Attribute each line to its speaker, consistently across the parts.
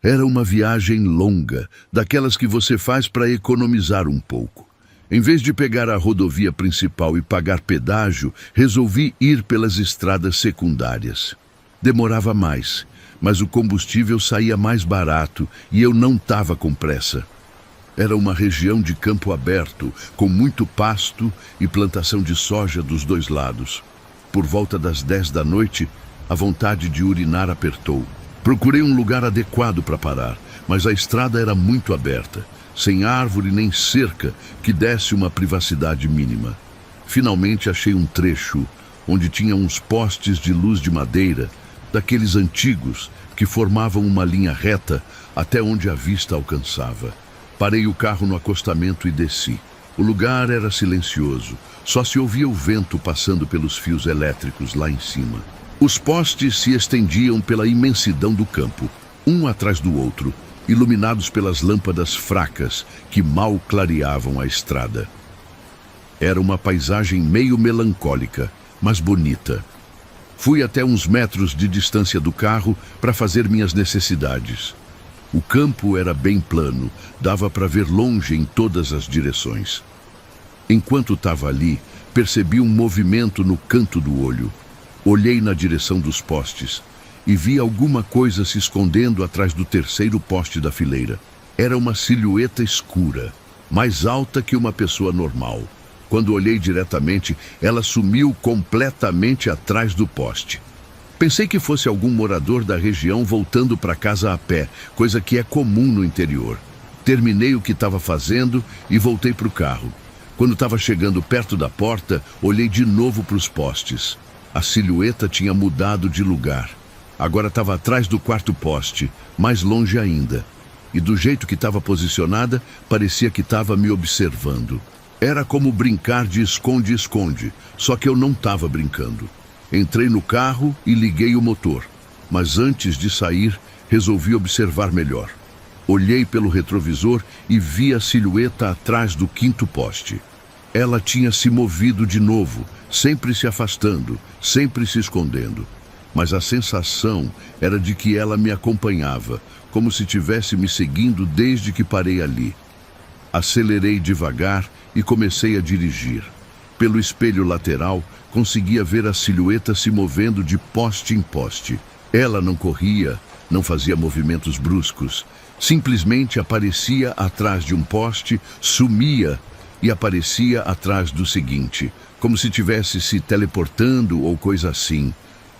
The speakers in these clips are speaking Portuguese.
Speaker 1: Era uma viagem longa, daquelas que você faz para economizar um pouco. Em vez de pegar a rodovia principal e pagar pedágio, resolvi ir pelas estradas secundárias. Demorava mais, mas o combustível saía mais barato e eu não estava com pressa. Era uma região de campo aberto, com muito pasto e plantação de soja dos dois lados. Por volta das 10 da noite, a vontade de urinar apertou. Procurei um lugar adequado para parar, mas a estrada era muito aberta, sem árvore nem cerca que desse uma privacidade mínima. Finalmente achei um trecho onde tinha uns postes de luz de madeira, daqueles antigos que formavam uma linha reta até onde a vista alcançava. Parei o carro no acostamento e desci. O lugar era silencioso, só se ouvia o vento passando pelos fios elétricos lá em cima. Os postes se estendiam pela imensidão do campo, um atrás do outro, iluminados pelas lâmpadas fracas que mal clareavam a estrada. Era uma paisagem meio melancólica, mas bonita. Fui até uns metros de distância do carro para fazer minhas necessidades. O campo era bem plano, dava para ver longe em todas as direções. Enquanto estava ali, percebi um movimento no canto do olho. Olhei na direção dos postes e vi alguma coisa se escondendo atrás do terceiro poste da fileira. Era uma silhueta escura, mais alta que uma pessoa normal. Quando olhei diretamente, ela sumiu completamente atrás do poste. Pensei que fosse algum morador da região voltando para casa a pé, coisa que é comum no interior. Terminei o que estava fazendo e voltei para o carro. Quando estava chegando perto da porta, olhei de novo para os postes. A silhueta tinha mudado de lugar. Agora estava atrás do quarto poste, mais longe ainda. E do jeito que estava posicionada, parecia que estava me observando. Era como brincar de esconde-esconde, só que eu não estava brincando. Entrei no carro e liguei o motor, mas antes de sair, resolvi observar melhor. Olhei pelo retrovisor e vi a silhueta atrás do quinto poste. Ela tinha se movido de novo, sempre se afastando, sempre se escondendo. Mas a sensação era de que ela me acompanhava, como se estivesse me seguindo desde que parei ali. Acelerei devagar e comecei a dirigir. Pelo espelho lateral, conseguia ver a silhueta se movendo de poste em poste. Ela não corria, não fazia movimentos bruscos. Simplesmente aparecia atrás de um poste, sumia e aparecia atrás do seguinte, como se tivesse se teleportando ou coisa assim.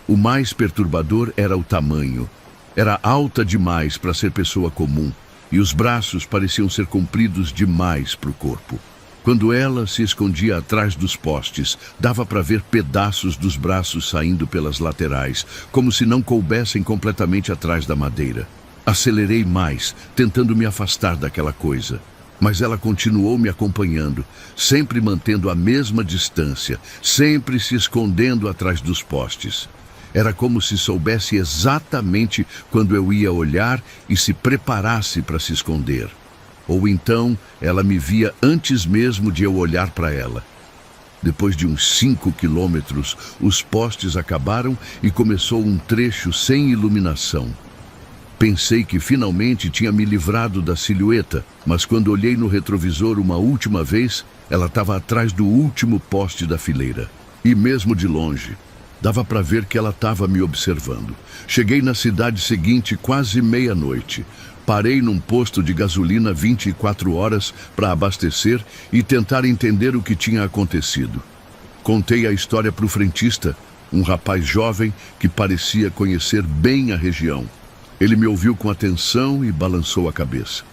Speaker 1: O mais perturbador era o tamanho. Era alta demais para ser pessoa comum, e os braços pareciam ser compridos demais para o corpo. Quando ela se escondia atrás dos postes, dava para ver pedaços dos braços saindo pelas laterais, como se não coubessem completamente atrás da madeira. Acelerei mais, tentando me afastar daquela coisa. Mas ela continuou me acompanhando, sempre mantendo a mesma distância, sempre se escondendo atrás dos postes. Era como se soubesse exatamente quando eu ia olhar e se preparasse para se esconder. Ou então, ela me via antes mesmo de eu olhar para ela. Depois de uns 5 quilômetros, os postes acabaram e começou um trecho sem iluminação. Pensei que finalmente tinha me livrado da silhueta, mas quando olhei no retrovisor uma última vez, ela estava atrás do último poste da fileira. E mesmo de longe, dava para ver que ela estava me observando. Cheguei na cidade seguinte quase meia-noite. Parei num posto de gasolina 24 horas para abastecer e tentar entender o que tinha acontecido. Contei a história para o frentista, um rapaz jovem que parecia conhecer bem a região. Ele me ouviu com atenção e balançou a cabeça.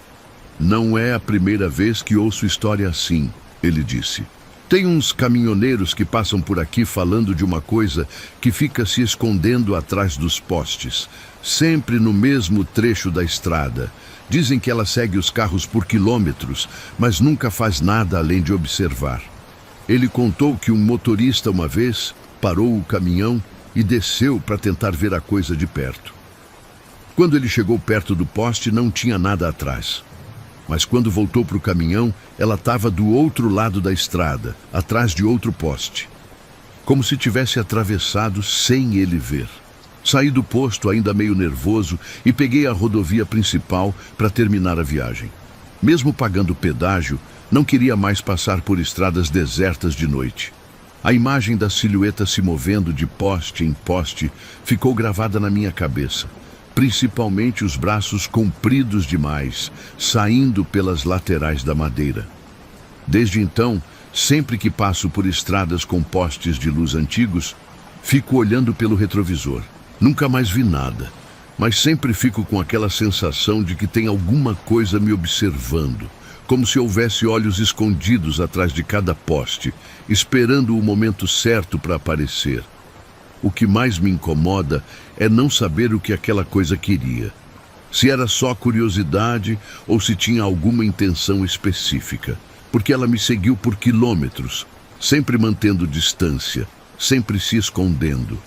Speaker 1: Não é a primeira vez que ouço história assim, ele disse. Tem uns caminhoneiros que passam por aqui falando de uma coisa que fica se escondendo atrás dos postes, sempre no mesmo trecho da estrada. Dizem que ela segue os carros por quilômetros, mas nunca faz nada além de observar. Ele contou que um motorista uma vez parou o caminhão e desceu para tentar ver a coisa de perto. Quando ele chegou perto do poste, não tinha nada atrás. Mas quando voltou para o caminhão, ela estava do outro lado da estrada, atrás de outro poste. Como se tivesse atravessado sem ele ver. Saí do posto ainda meio nervoso e peguei a rodovia principal para terminar a viagem. Mesmo pagando pedágio, não queria mais passar por estradas desertas de noite. A imagem da silhueta se movendo de poste em poste ficou gravada na minha cabeça, principalmente os braços compridos demais, saindo pelas laterais da madeira. Desde então, sempre que passo por estradas com postes de luz antigos, fico olhando pelo retrovisor. Nunca mais vi nada, mas sempre fico com aquela sensação de que tem alguma coisa me observando, como se houvesse olhos escondidos atrás de cada poste, esperando o momento certo para aparecer. O que mais me incomoda é não saber o que aquela coisa queria. Se era só curiosidade ou se tinha alguma intenção específica, porque ela me seguiu por quilômetros, sempre mantendo distância, sempre se escondendo,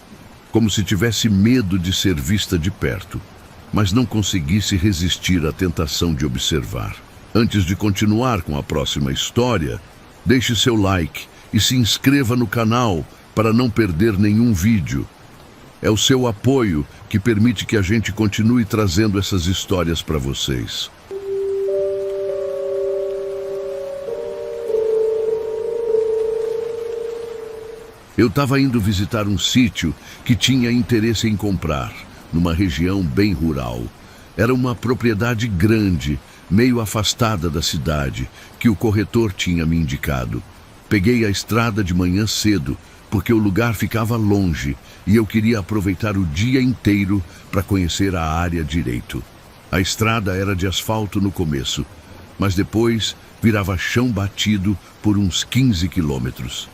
Speaker 1: como se tivesse medo de ser vista de perto, mas não conseguisse resistir à tentação de observar. Antes de continuar com a próxima história, deixe seu like e se inscreva no canal para não perder nenhum vídeo. É o seu apoio que permite que a gente continue trazendo essas histórias para vocês. Eu estava indo visitar um sítio que tinha interesse em comprar, numa região bem rural. Era uma propriedade grande, meio afastada da cidade, que o corretor tinha me indicado. Peguei a estrada de manhã cedo, porque o lugar ficava longe e eu queria aproveitar o dia inteiro para conhecer a área direito. A estrada era de asfalto no começo, mas depois virava chão batido por uns 15 quilômetros.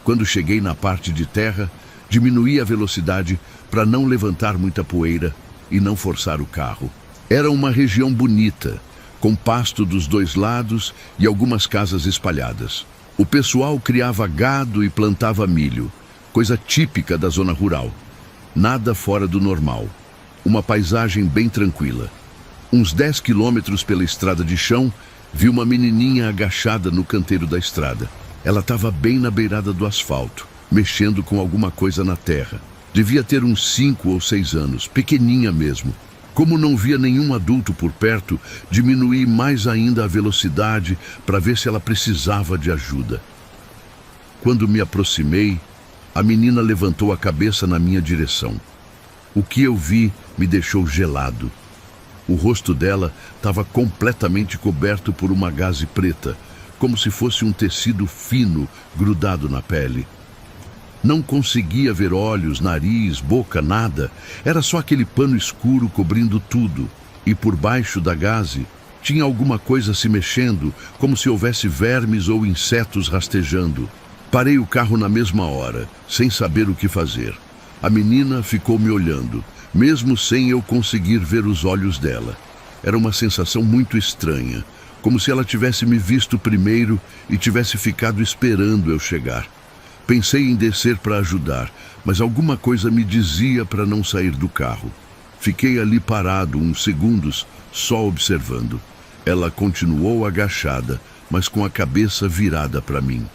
Speaker 1: Quando cheguei na parte de terra, diminuí a velocidade para não levantar muita poeira e não forçar o carro. Era uma região bonita, com pasto dos dois lados e algumas casas espalhadas. O pessoal criava gado e plantava milho, coisa típica da zona rural. Nada fora do normal. Uma paisagem bem tranquila. Uns 10 quilômetros pela estrada de chão, vi uma menininha agachada no canteiro da estrada. Ela estava bem na beirada do asfalto, mexendo com alguma coisa na terra. Devia ter uns 5 ou 6 anos, pequeninha mesmo. Como não via nenhum adulto por perto, diminuí mais ainda a velocidade para ver se ela precisava de ajuda. Quando me aproximei, a menina levantou a cabeça na minha direção. O que eu vi me deixou gelado. O rosto dela estava completamente coberto por uma gaze preta, como se fosse um tecido fino grudado na pele. Não conseguia ver olhos, nariz, boca, nada. Era só aquele pano escuro cobrindo tudo. E por baixo da gaze tinha alguma coisa se mexendo, como se houvesse vermes ou insetos rastejando. Parei o carro na mesma hora, sem saber o que fazer. A menina ficou me olhando, mesmo sem eu conseguir ver os olhos dela. Era uma sensação muito estranha, como se ela tivesse me visto primeiro e tivesse ficado esperando eu chegar. Pensei em descer para ajudar, mas alguma coisa me dizia para não sair do carro. Fiquei ali parado uns segundos, só observando. Ela continuou agachada, mas com a cabeça virada para mim.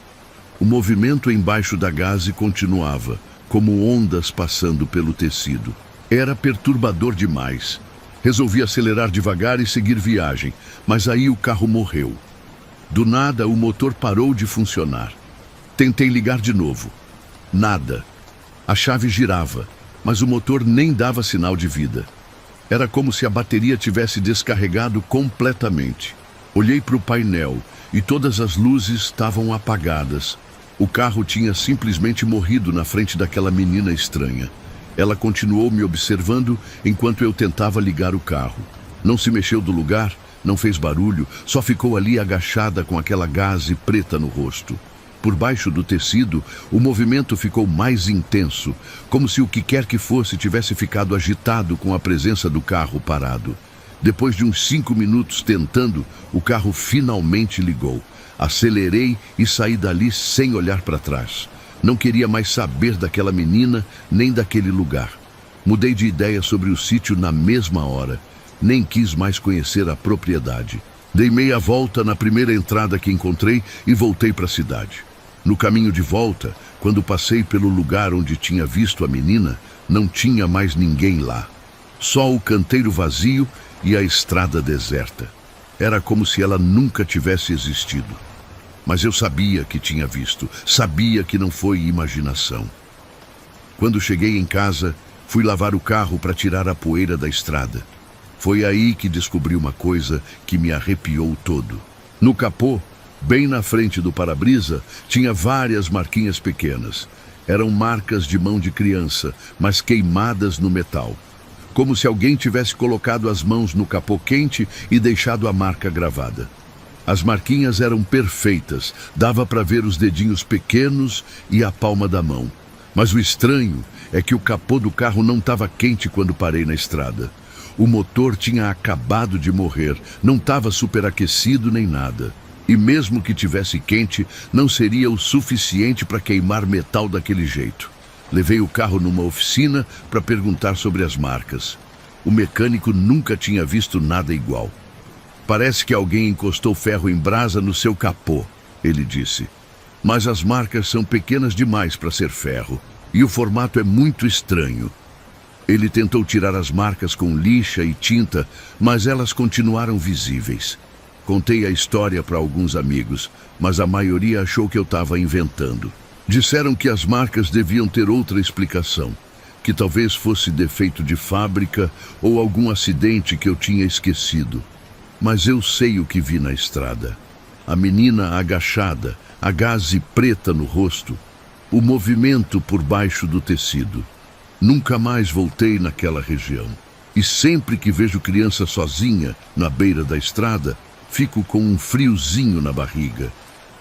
Speaker 1: O movimento embaixo da gaze continuava, como ondas passando pelo tecido. Era perturbador demais. Resolvi acelerar devagar e seguir viagem, mas aí o carro morreu. Do nada, o motor parou de funcionar. Tentei ligar de novo. Nada. A chave girava, mas o motor nem dava sinal de vida. Era como se a bateria tivesse descarregado completamente. Olhei para o painel e todas as luzes estavam apagadas. O carro tinha simplesmente morrido na frente daquela menina estranha. Ela continuou me observando enquanto eu tentava ligar o carro. Não se mexeu do lugar, não fez barulho, só ficou ali agachada com aquela gaze preta no rosto. Por baixo do tecido, o movimento ficou mais intenso, como se o que quer que fosse tivesse ficado agitado com a presença do carro parado. Depois de uns 5 minutos tentando, o carro finalmente ligou. Acelerei e saí dali sem olhar para trás. Não queria mais saber daquela menina, nem daquele lugar. Mudei de ideia sobre o sítio na mesma hora. Nem quis mais conhecer a propriedade. Dei meia volta na primeira entrada que encontrei e voltei para a cidade. No caminho de volta, Quando passei pelo lugar onde tinha visto a menina, não tinha mais ninguém lá. Só o canteiro vazio e a estrada deserta. Era como se ela nunca tivesse existido. Mas eu sabia que tinha visto, sabia que não foi imaginação. Quando cheguei em casa, fui lavar o carro para tirar a poeira da estrada. Foi aí que descobri uma coisa que me arrepiou todo. No capô, bem na frente do para-brisa, tinha várias marquinhas pequenas. Eram marcas de mão de criança, mas queimadas no metal. Como se alguém tivesse colocado as mãos no capô quente e deixado a marca gravada. As marquinhas eram perfeitas, dava para ver os dedinhos pequenos e a palma da mão. Mas o estranho é que o capô do carro não estava quente quando parei na estrada. O motor tinha acabado de morrer, não estava superaquecido nem nada. E mesmo que tivesse quente, não seria o suficiente para queimar metal daquele jeito. Levei o carro numa oficina para perguntar sobre as marcas. O mecânico nunca tinha visto nada igual. Parece que alguém encostou ferro em brasa no seu capô, ele disse. Mas as marcas são pequenas demais para ser ferro, e o formato é muito estranho. Ele tentou tirar as marcas com lixa e tinta, mas elas continuaram visíveis. Contei a história para alguns amigos, mas a maioria achou que eu estava inventando. Disseram que as marcas deviam ter outra explicação, que talvez fosse defeito de fábrica ou algum acidente que eu tinha esquecido. Mas eu sei o que vi na estrada. A menina agachada, a gaze preta no rosto, o movimento por baixo do tecido. Nunca mais voltei naquela região. E sempre que vejo criança sozinha na beira da estrada, fico com um friozinho na barriga.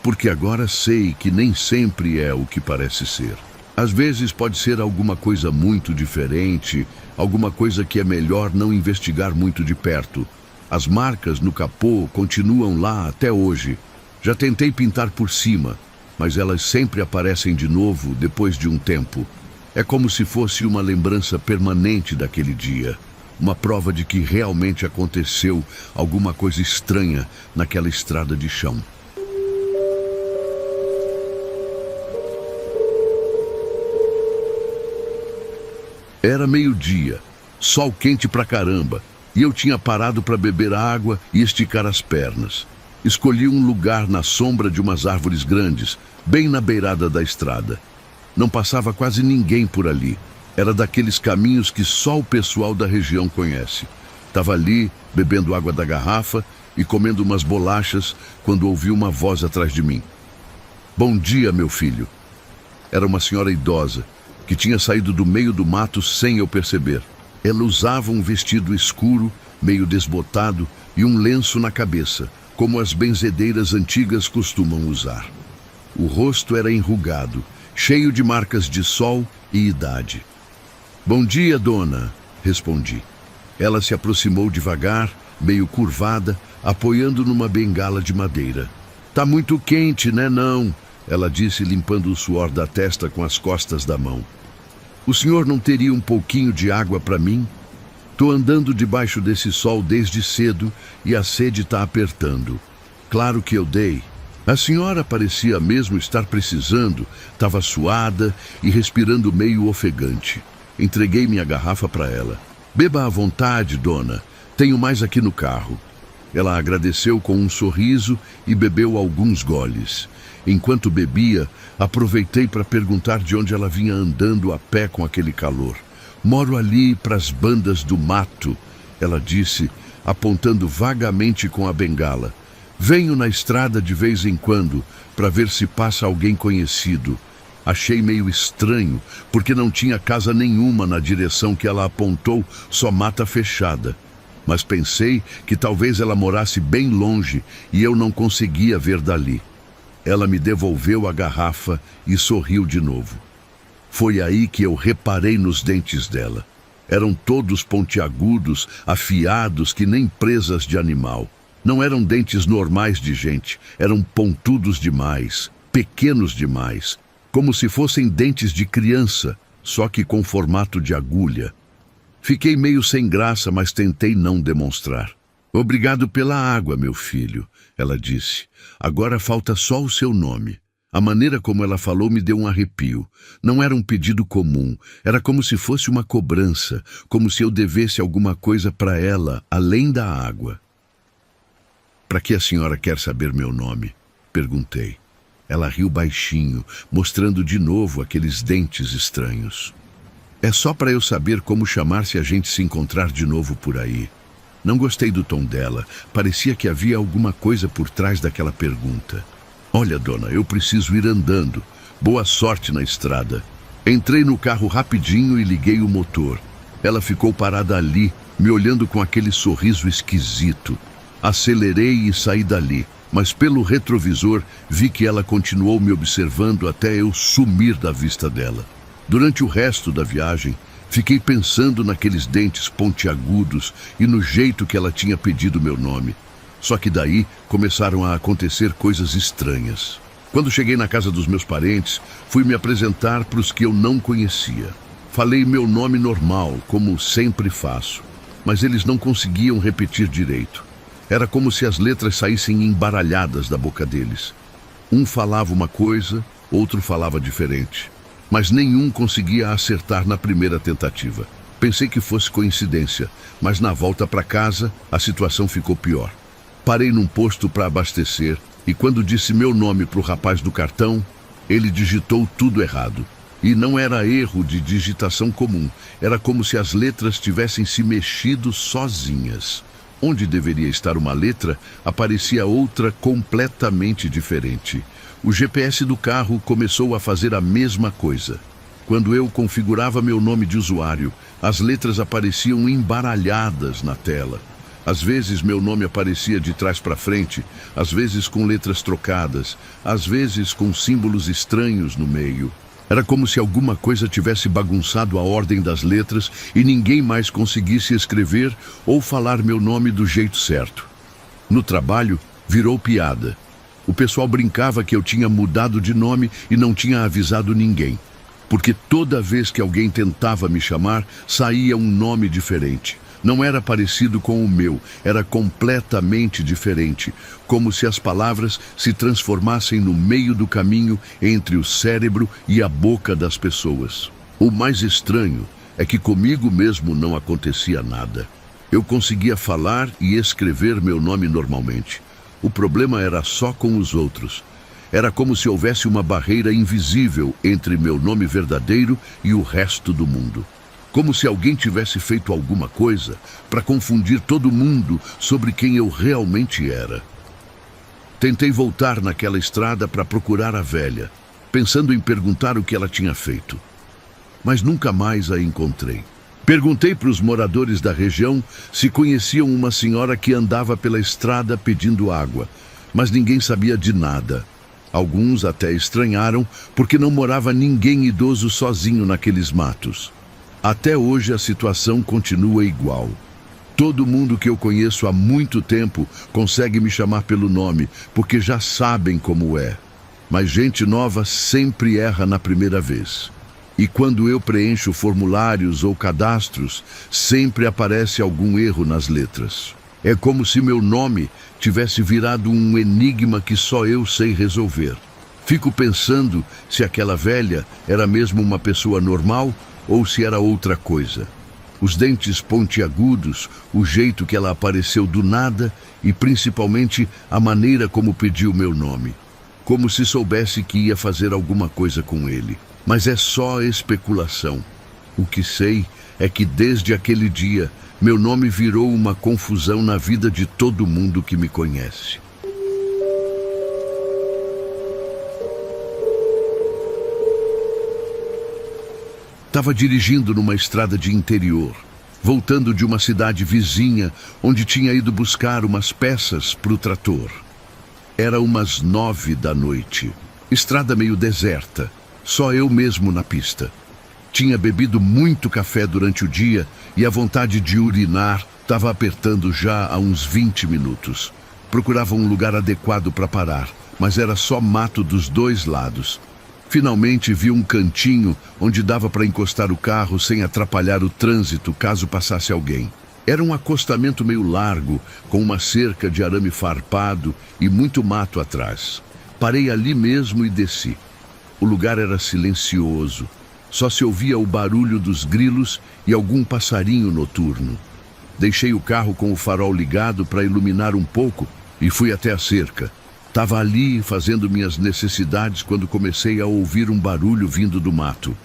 Speaker 1: Porque agora sei que nem sempre é o que parece ser. Às vezes pode ser alguma coisa muito diferente, alguma coisa que é melhor não investigar muito de perto. As marcas no capô continuam lá até hoje. Já tentei pintar por cima, mas elas sempre aparecem de novo depois de um tempo. É como se fosse uma lembrança permanente daquele dia. Uma prova de que realmente aconteceu alguma coisa estranha naquela estrada de chão. Era meio-dia, sol quente pra caramba, e eu tinha parado para beber água e esticar as pernas. Escolhi um lugar na sombra de umas árvores grandes, bem na beirada da estrada. Não passava quase ninguém por ali. Era daqueles caminhos que só o pessoal da região conhece. Estava ali, bebendo água da garrafa e comendo umas bolachas, quando ouvi uma voz atrás de mim. "Bom dia, meu filho." Era uma senhora idosa, que tinha saído do meio do mato sem eu perceber. Ela usava um vestido escuro, meio desbotado, e um lenço na cabeça, como as benzedeiras antigas costumam usar. O rosto era enrugado, cheio de marcas de sol e idade. "Bom dia, dona", respondi. Ela se aproximou devagar, meio curvada, apoiando numa bengala de madeira. "Tá muito quente, né, não?" ela disse, limpando o suor da testa com as costas da mão. "O senhor não teria um pouquinho de água para mim? Tô andando debaixo desse sol desde cedo e a sede tá apertando." Claro que eu dei. A senhora parecia mesmo estar precisando, estava suada e respirando meio ofegante. Entreguei minha garrafa para ela. "Beba à vontade, dona. Tenho mais aqui no carro." Ela agradeceu com um sorriso e bebeu alguns goles. Enquanto bebia, aproveitei para perguntar de onde ela vinha andando a pé com aquele calor. "Moro ali pras bandas do mato", ela disse, apontando vagamente com a bengala. "Venho na estrada de vez em quando para ver se passa alguém conhecido." Achei meio estranho, porque não tinha casa nenhuma na direção que ela apontou, só mata fechada. Mas pensei que talvez ela morasse bem longe e eu não conseguia ver dali. Ela me devolveu a garrafa e sorriu de novo. Foi aí que eu reparei nos dentes dela. Eram todos pontiagudos, afiados que nem presas de animal. Não eram dentes normais de gente, eram pontudos demais, pequenos demais, como se fossem dentes de criança, só que com formato de agulha. Fiquei meio sem graça, mas tentei não demonstrar. "Obrigado pela água, meu filho", ela disse. "Agora falta só o seu nome." A maneira como ela falou me deu um arrepio. Não era um pedido comum, era como se fosse uma cobrança, como se eu devesse alguma coisa para ela, além da água. "Para que a senhora quer saber meu nome?" perguntei. Ela riu baixinho, mostrando de novo aqueles dentes estranhos. "É só para eu saber como chamar se a gente se encontrar de novo por aí." Não gostei do tom dela, parecia que havia alguma coisa por trás daquela pergunta. "Olha, dona, eu preciso ir andando. Boa sorte na estrada." Entrei no carro rapidinho e liguei o motor. Ela ficou parada ali, me olhando com aquele sorriso esquisito. Acelerei e saí dali, mas pelo retrovisor vi que ela continuou me observando até eu sumir da vista dela. Durante o resto da viagem, fiquei pensando naqueles dentes pontiagudos e no jeito que ela tinha pedido meu nome. Só que daí começaram a acontecer coisas estranhas. Quando cheguei na casa dos meus parentes, fui me apresentar para os que eu não conhecia. Falei meu nome normal, como sempre faço, mas eles não conseguiam repetir direito. Era como se as letras saíssem embaralhadas da boca deles. Um falava uma coisa, outro falava diferente, mas nenhum conseguia acertar na primeira tentativa. Pensei que fosse coincidência, mas na volta para casa, a situação ficou pior. Parei num posto para abastecer e quando disse meu nome para o rapaz do cartão, ele digitou tudo errado. E não era erro de digitação comum, era como se as letras tivessem se mexido sozinhas. Onde deveria estar uma letra, aparecia outra completamente diferente. O GPS do carro começou a fazer a mesma coisa. Quando eu configurava meu nome de usuário, as letras apareciam embaralhadas na tela. Às vezes meu nome aparecia de trás para frente, às vezes com letras trocadas, às vezes com símbolos estranhos no meio. Era como se alguma coisa tivesse bagunçado a ordem das letras e ninguém mais conseguisse escrever ou falar meu nome do jeito certo. No trabalho, virou piada. O pessoal brincava que eu tinha mudado de nome e não tinha avisado ninguém, porque toda vez que alguém tentava me chamar, saía um nome diferente. Não era parecido com o meu, era completamente diferente, como se as palavras se transformassem no meio do caminho entre o cérebro e a boca das pessoas. O mais estranho é que comigo mesmo não acontecia nada. Eu conseguia falar e escrever meu nome normalmente. O problema era só com os outros. Era como se houvesse uma barreira invisível entre meu nome verdadeiro e o resto do mundo. Como se alguém tivesse feito alguma coisa para confundir todo mundo sobre quem eu realmente era. Tentei voltar naquela estrada para procurar a velha, pensando em perguntar o que ela tinha feito. Mas nunca mais a encontrei. Perguntei para os moradores da região se conheciam uma senhora que andava pela estrada pedindo água, mas ninguém sabia de nada. Alguns até estranharam porque não morava ninguém idoso sozinho naqueles matos. Até hoje a situação continua igual. Todo mundo que eu conheço há muito tempo consegue me chamar pelo nome, porque já sabem como é. Mas gente nova sempre erra na primeira vez. E quando eu preencho formulários ou cadastros, sempre aparece algum erro nas letras. É como se meu nome tivesse virado um enigma que só eu sei resolver. Fico pensando se aquela velha era mesmo uma pessoa normal ou se era outra coisa. Os dentes pontiagudos, o jeito que ela apareceu do nada e principalmente a maneira como pediu meu nome. Como se soubesse que ia fazer alguma coisa com ele. Mas é só especulação. O que sei é que desde aquele dia, meu nome virou uma confusão na vida de todo mundo que me conhece. Estava dirigindo numa estrada de interior, voltando de uma cidade vizinha, onde tinha ido buscar umas peças para o trator. Era umas 9 da noite. Estrada meio deserta, só eu mesmo na pista. Tinha bebido muito café durante o dia e a vontade de urinar estava apertando já há uns 20 minutos. Procurava um lugar adequado para parar, mas era só mato dos dois lados. Finalmente vi um cantinho onde dava para encostar o carro sem atrapalhar o trânsito caso passasse alguém. Era um acostamento meio largo, com uma cerca de arame farpado e muito mato atrás. Parei ali mesmo e desci. O lugar era silencioso. Só se ouvia o barulho dos grilos e algum passarinho noturno. Deixei o carro com o farol ligado para iluminar um pouco e fui até a cerca. Estava ali fazendo minhas necessidades quando comecei a ouvir um barulho vindo do mato.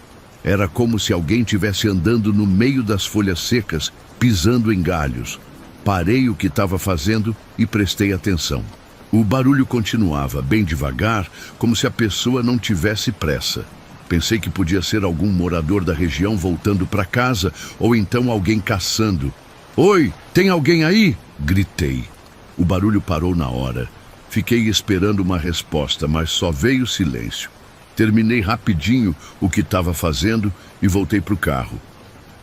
Speaker 1: Era como se alguém tivesse andando no meio das folhas secas, pisando em galhos. Parei o que estava fazendo e prestei atenção. O barulho continuava, bem devagar, como se a pessoa não tivesse pressa. Pensei que podia ser algum morador da região voltando para casa, ou então alguém caçando. "Oi, tem alguém aí?" gritei. O barulho parou na hora. Fiquei esperando uma resposta, mas só veio silêncio. Terminei rapidinho o que estava fazendo e voltei para o carro.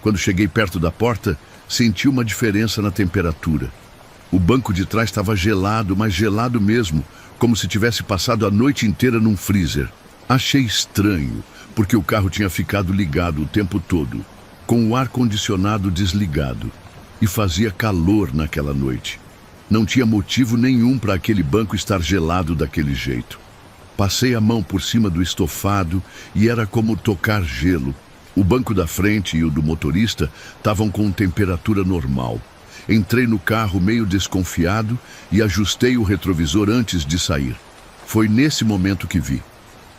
Speaker 1: Quando cheguei perto da porta, senti uma diferença na temperatura. O banco de trás estava gelado, mas gelado mesmo, como se tivesse passado a noite inteira num freezer. Achei estranho, porque o carro tinha ficado ligado o tempo todo, com o ar-condicionado desligado, e fazia calor naquela noite. Não tinha motivo nenhum para aquele banco estar gelado daquele jeito. Passei a mão por cima do estofado e era como tocar gelo. O banco da frente e o do motorista estavam com temperatura normal. Entrei no carro meio desconfiado e ajustei o retrovisor antes de sair. Foi nesse momento que vi.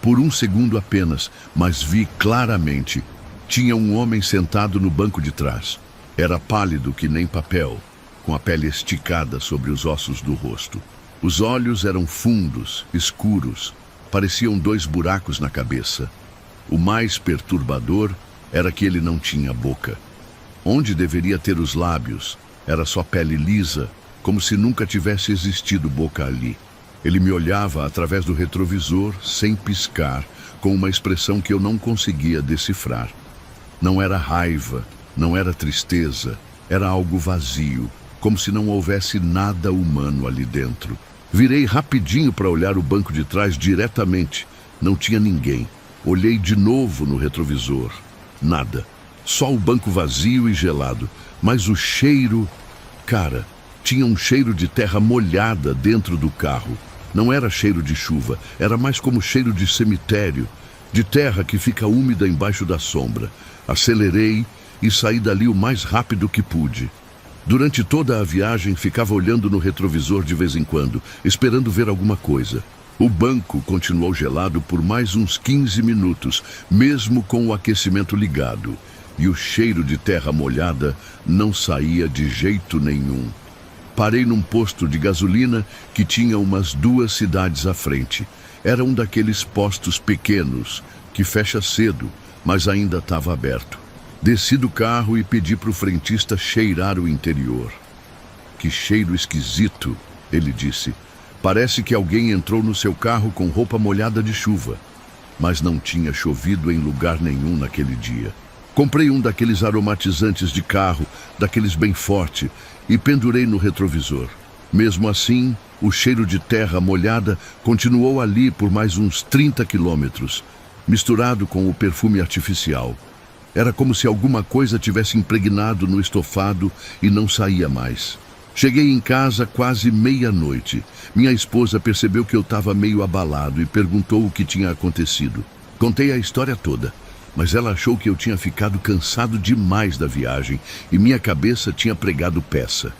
Speaker 1: Por um segundo apenas, mas vi claramente. Tinha um homem sentado no banco de trás. Era pálido que nem papel, com a pele esticada sobre os ossos do rosto. Os olhos eram fundos, escuros, pareciam 2 buracos na cabeça. O mais perturbador era que ele não tinha boca. Onde deveria ter os lábios, era só pele lisa, como se nunca tivesse existido boca ali. Ele me olhava através do retrovisor, sem piscar, com uma expressão que eu não conseguia decifrar. Não era raiva, não era tristeza, era algo vazio, como se não houvesse nada humano ali dentro. Virei rapidinho para olhar o banco de trás diretamente. Não tinha ninguém. Olhei de novo no retrovisor. Nada. Só o banco vazio e gelado. Mas o cheiro... Cara, tinha um cheiro de terra molhada dentro do carro. Não era cheiro de chuva, era mais como cheiro de cemitério, de terra que fica úmida embaixo da sombra. Acelerei e saí dali o mais rápido que pude. Durante toda a viagem, ficava olhando no retrovisor de vez em quando, esperando ver alguma coisa. O banco continuou gelado por mais uns 15 minutos, mesmo com o aquecimento ligado. E o cheiro de terra molhada não saía de jeito nenhum. Parei num posto de gasolina que tinha umas 2 cidades à frente. Era um daqueles postos pequenos, que fecha cedo, mas ainda estava aberto. Desci do carro e pedi para o frentista cheirar o interior. "Que cheiro esquisito", ele disse. "Parece que alguém entrou no seu carro com roupa molhada de chuva." Mas não tinha chovido em lugar nenhum naquele dia. Comprei um daqueles aromatizantes de carro, daqueles bem forte, e pendurei no retrovisor. Mesmo assim, o cheiro de terra molhada continuou ali por mais uns 30 quilômetros, misturado com o perfume artificial. Era como se alguma coisa tivesse impregnado no estofado e não saía mais. Cheguei em casa quase meia-noite. Minha esposa percebeu que eu estava meio abalado e perguntou o que tinha acontecido. Contei a história toda, mas ela achou que eu tinha ficado cansado demais da viagem e minha cabeça tinha pregado peça.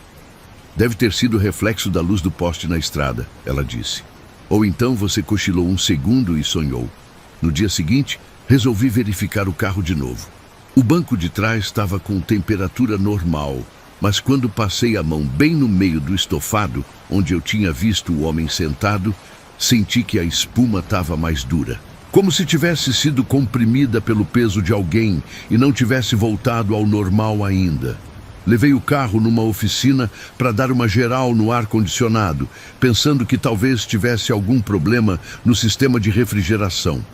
Speaker 1: "Deve ter sido reflexo da luz do poste na estrada", ela disse. "Ou então você cochilou um segundo e sonhou." No dia seguinte, resolvi verificar o carro de novo. O banco de trás estava com temperatura normal, mas quando passei a mão bem no meio do estofado, onde eu tinha visto o homem sentado, senti que a espuma estava mais dura. Como se tivesse sido comprimida pelo peso de alguém e não tivesse voltado ao normal ainda. Levei o carro numa oficina para dar uma geral no ar-condicionado, pensando que talvez tivesse algum problema no sistema de refrigeração.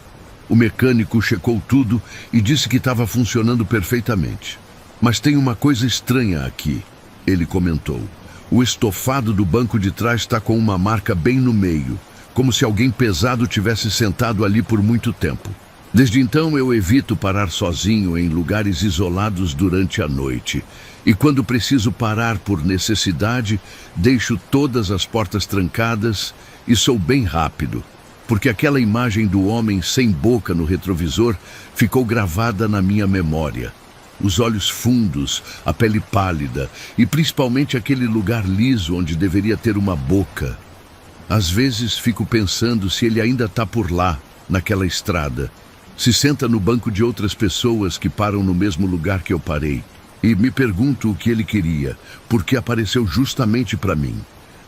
Speaker 1: O mecânico checou tudo e disse que estava funcionando perfeitamente. "Mas tem uma coisa estranha aqui", ele comentou. "O estofado do banco de trás está com uma marca bem no meio, como se alguém pesado tivesse sentado ali por muito tempo. Desde então eu evito parar sozinho em lugares isolados durante a noite. E quando preciso parar por necessidade, deixo todas as portas trancadas e sou bem rápido. porque aquela imagem do homem sem boca no retrovisor ficou gravada na minha memória. Os olhos fundos, a pele pálida e principalmente aquele lugar liso onde deveria ter uma boca. Às vezes fico pensando se ele ainda está por lá, naquela estrada. Se senta no banco de outras pessoas que param no mesmo lugar que eu parei. E me pergunto o que ele queria, porque apareceu justamente para mim.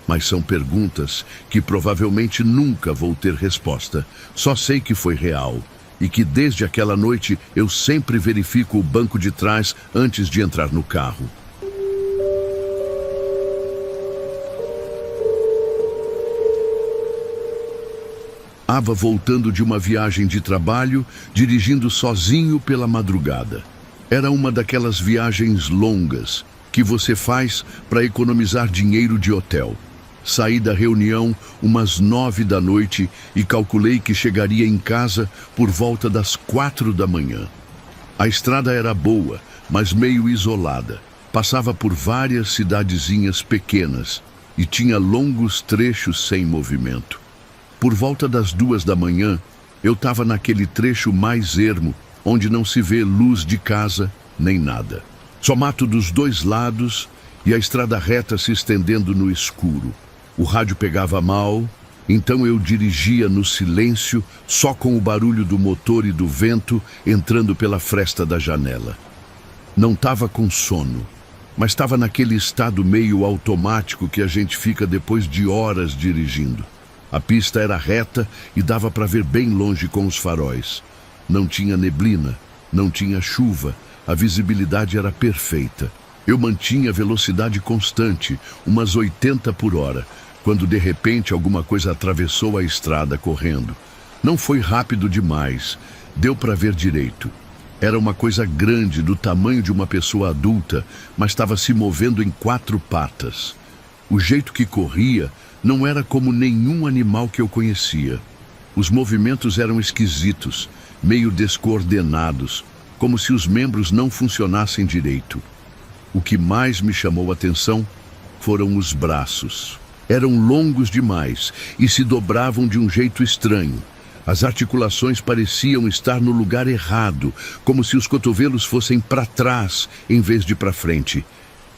Speaker 1: Mas são perguntas que provavelmente nunca vou ter resposta. Só sei que foi real. E que desde aquela noite eu sempre verifico o banco de trás antes de entrar no carro. Estava voltando de uma viagem de trabalho, dirigindo sozinho pela madrugada. Era uma daquelas viagens longas que você faz para economizar dinheiro de hotel. Saí da reunião umas 9 da noite e calculei que chegaria em casa por volta das 4 da manhã. A estrada era boa, mas meio isolada. Passava por várias cidadezinhas pequenas e tinha longos trechos sem movimento. Por volta das 2 da manhã, eu estava naquele trecho mais ermo, onde não se vê luz de casa nem nada. Só mato dos dois lados e a estrada reta se estendendo no escuro. O rádio pegava mal, então eu dirigia no silêncio, só com o barulho do motor e do vento entrando pela fresta da janela. Não estava com sono, mas estava naquele estado meio automático que a gente fica depois de horas dirigindo. A pista era reta e dava para ver bem longe com os faróis. Não tinha neblina, não tinha chuva, a visibilidade era perfeita. Eu mantinha velocidade constante, umas 80 por hora, quando de repente alguma coisa atravessou a estrada correndo. Não foi rápido demais, deu para ver direito. Era uma coisa grande, do tamanho de uma pessoa adulta, mas estava se movendo em 4 patas. O jeito que corria não era como nenhum animal que eu conhecia. Os movimentos eram esquisitos, meio descoordenados, como se os membros não funcionassem direito. O que mais me chamou a atenção foram os braços. Eram longos demais e se dobravam de um jeito estranho. As articulações pareciam estar no lugar errado, como se os cotovelos fossem para trás em vez de para frente.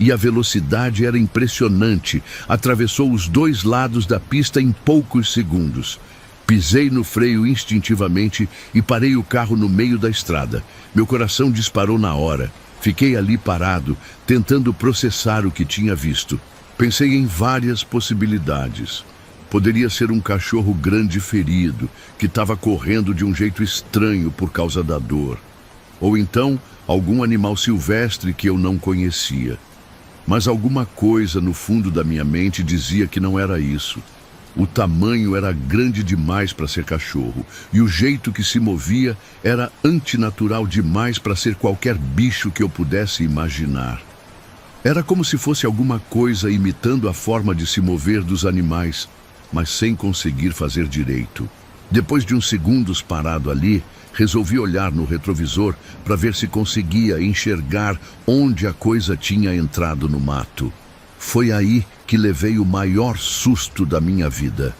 Speaker 1: E a velocidade era impressionante, atravessou os dois lados da pista em poucos segundos. Pisei no freio instintivamente e parei o carro no meio da estrada. Meu coração disparou na hora. Fiquei ali parado, tentando processar o que tinha visto. Pensei em várias possibilidades. Poderia ser um cachorro grande ferido, que estava correndo de um jeito estranho por causa da dor. Ou então, algum animal silvestre que eu não conhecia. Mas alguma coisa no fundo da minha mente dizia que não era isso. O tamanho era grande demais para ser cachorro, e o jeito que se movia era antinatural demais para ser qualquer bicho que eu pudesse imaginar. Era como se fosse alguma coisa imitando a forma de se mover dos animais, mas sem conseguir fazer direito. Depois de uns segundos parado ali, resolvi olhar no retrovisor para ver se conseguia enxergar onde a coisa tinha entrado no mato. Foi aí que levei o maior susto da minha vida.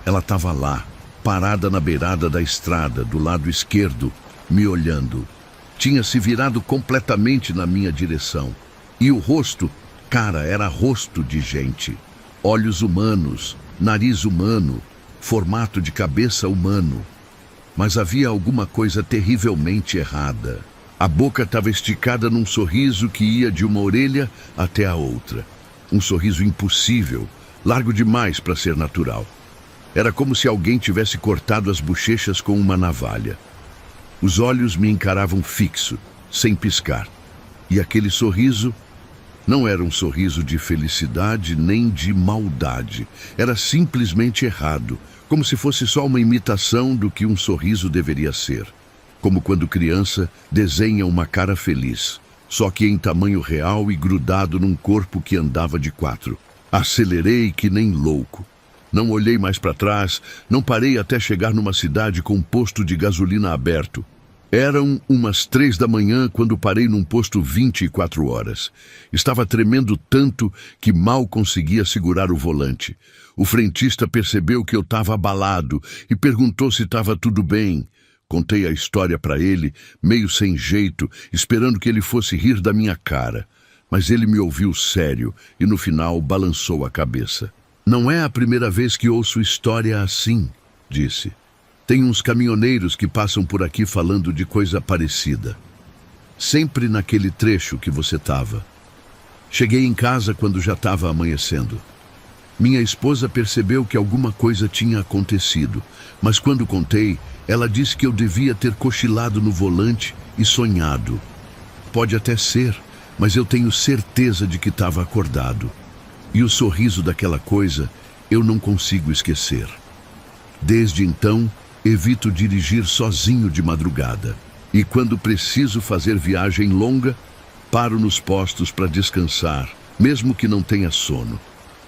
Speaker 1: Ela estava lá, parada na beirada da estrada, do lado esquerdo, me olhando. Tinha se virado completamente na minha direção. E o rosto, cara, era rosto de gente. Olhos humanos, nariz humano, formato de cabeça humano. Mas havia alguma coisa terrivelmente errada. A boca estava esticada num sorriso que ia de uma orelha até a outra. Um sorriso impossível, largo demais para ser natural. Era como se alguém tivesse cortado as bochechas com uma navalha. Os olhos me encaravam fixo, sem piscar. E aquele sorriso não era um sorriso de felicidade nem de maldade. Era simplesmente errado, como se fosse só uma imitação do que um sorriso deveria ser. Como quando criança desenha uma cara feliz, só que em tamanho real e grudado num corpo que andava de 4. Acelerei que nem louco. Não olhei mais para trás, não parei até chegar numa cidade com um posto de gasolina aberto. Eram umas 3 da manhã quando parei num posto 24 horas. Estava tremendo tanto que mal conseguia segurar o volante. O frentista percebeu que eu estava abalado e perguntou se estava tudo bem. Contei a história para ele, meio sem jeito, esperando que ele fosse rir da minha cara. Mas ele me ouviu sério e no final balançou a cabeça. Não é a primeira vez que ouço história assim, disse. Tem uns caminhoneiros que passam por aqui falando de coisa parecida. Sempre naquele trecho que você estava. Cheguei em casa quando já estava amanhecendo. Minha esposa percebeu que alguma coisa tinha acontecido, mas quando contei, ela disse que eu devia ter cochilado no volante e sonhado. Pode até ser, mas eu tenho certeza de que estava acordado. E o sorriso daquela coisa eu não consigo esquecer. Desde então, evito dirigir sozinho de madrugada. E quando preciso fazer viagem longa, paro nos postos para descansar, mesmo que não tenha sono.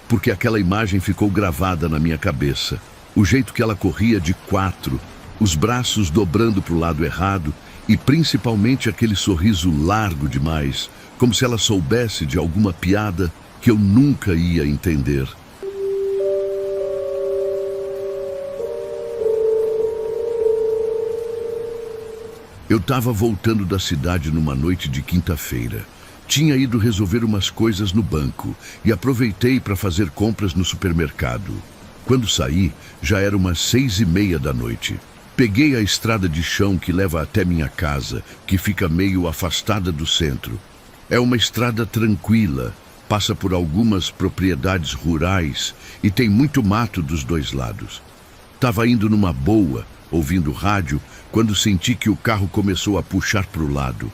Speaker 1: Porque aquela imagem ficou gravada na minha cabeça. O jeito que ela corria de 4, os braços dobrando para o lado errado e principalmente aquele sorriso largo demais, como se ela soubesse de alguma piada que eu nunca ia entender. Eu estava voltando da cidade numa noite de quinta-feira. Tinha ido resolver umas coisas no banco e aproveitei para fazer compras no supermercado. Quando saí, já era umas 6:30 da noite. Peguei a estrada de chão que leva até minha casa, que fica meio afastada do centro. É uma estrada tranquila, passa por algumas propriedades rurais e tem muito mato dos dois lados. Estava indo numa boa, ouvindo rádio, quando senti que o carro começou a puxar para o lado.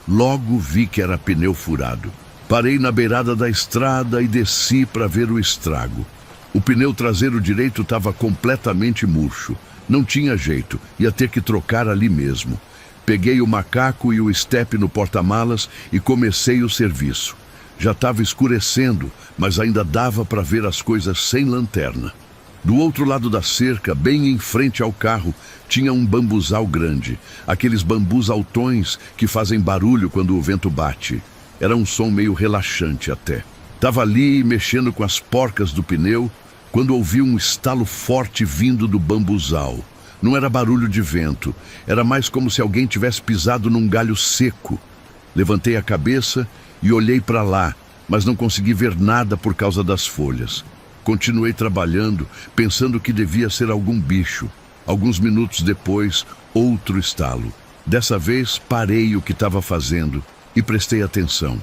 Speaker 1: Logo vi que era pneu furado. Parei na beirada da estrada e desci para ver o estrago. O pneu traseiro direito estava completamente murcho. Não tinha jeito, ia ter que trocar ali mesmo. Peguei o macaco e o estepe no porta-malas e comecei o serviço. Já estava escurecendo, mas ainda dava para ver as coisas sem lanterna. Do outro lado da cerca, bem em frente ao carro, tinha um bambuzal grande, aqueles bambus altões que fazem barulho quando o vento bate. Era um som meio relaxante até. Estava ali mexendo com as porcas do pneu, quando ouvi um estalo forte vindo do bambuzal. Não era barulho de vento, era mais como se alguém tivesse pisado num galho seco. Levantei a cabeça e olhei para lá, mas não consegui ver nada por causa das folhas. Continuei trabalhando, pensando que devia ser algum bicho. Alguns minutos depois, outro estalo. Dessa vez, parei o que estava fazendo e prestei atenção.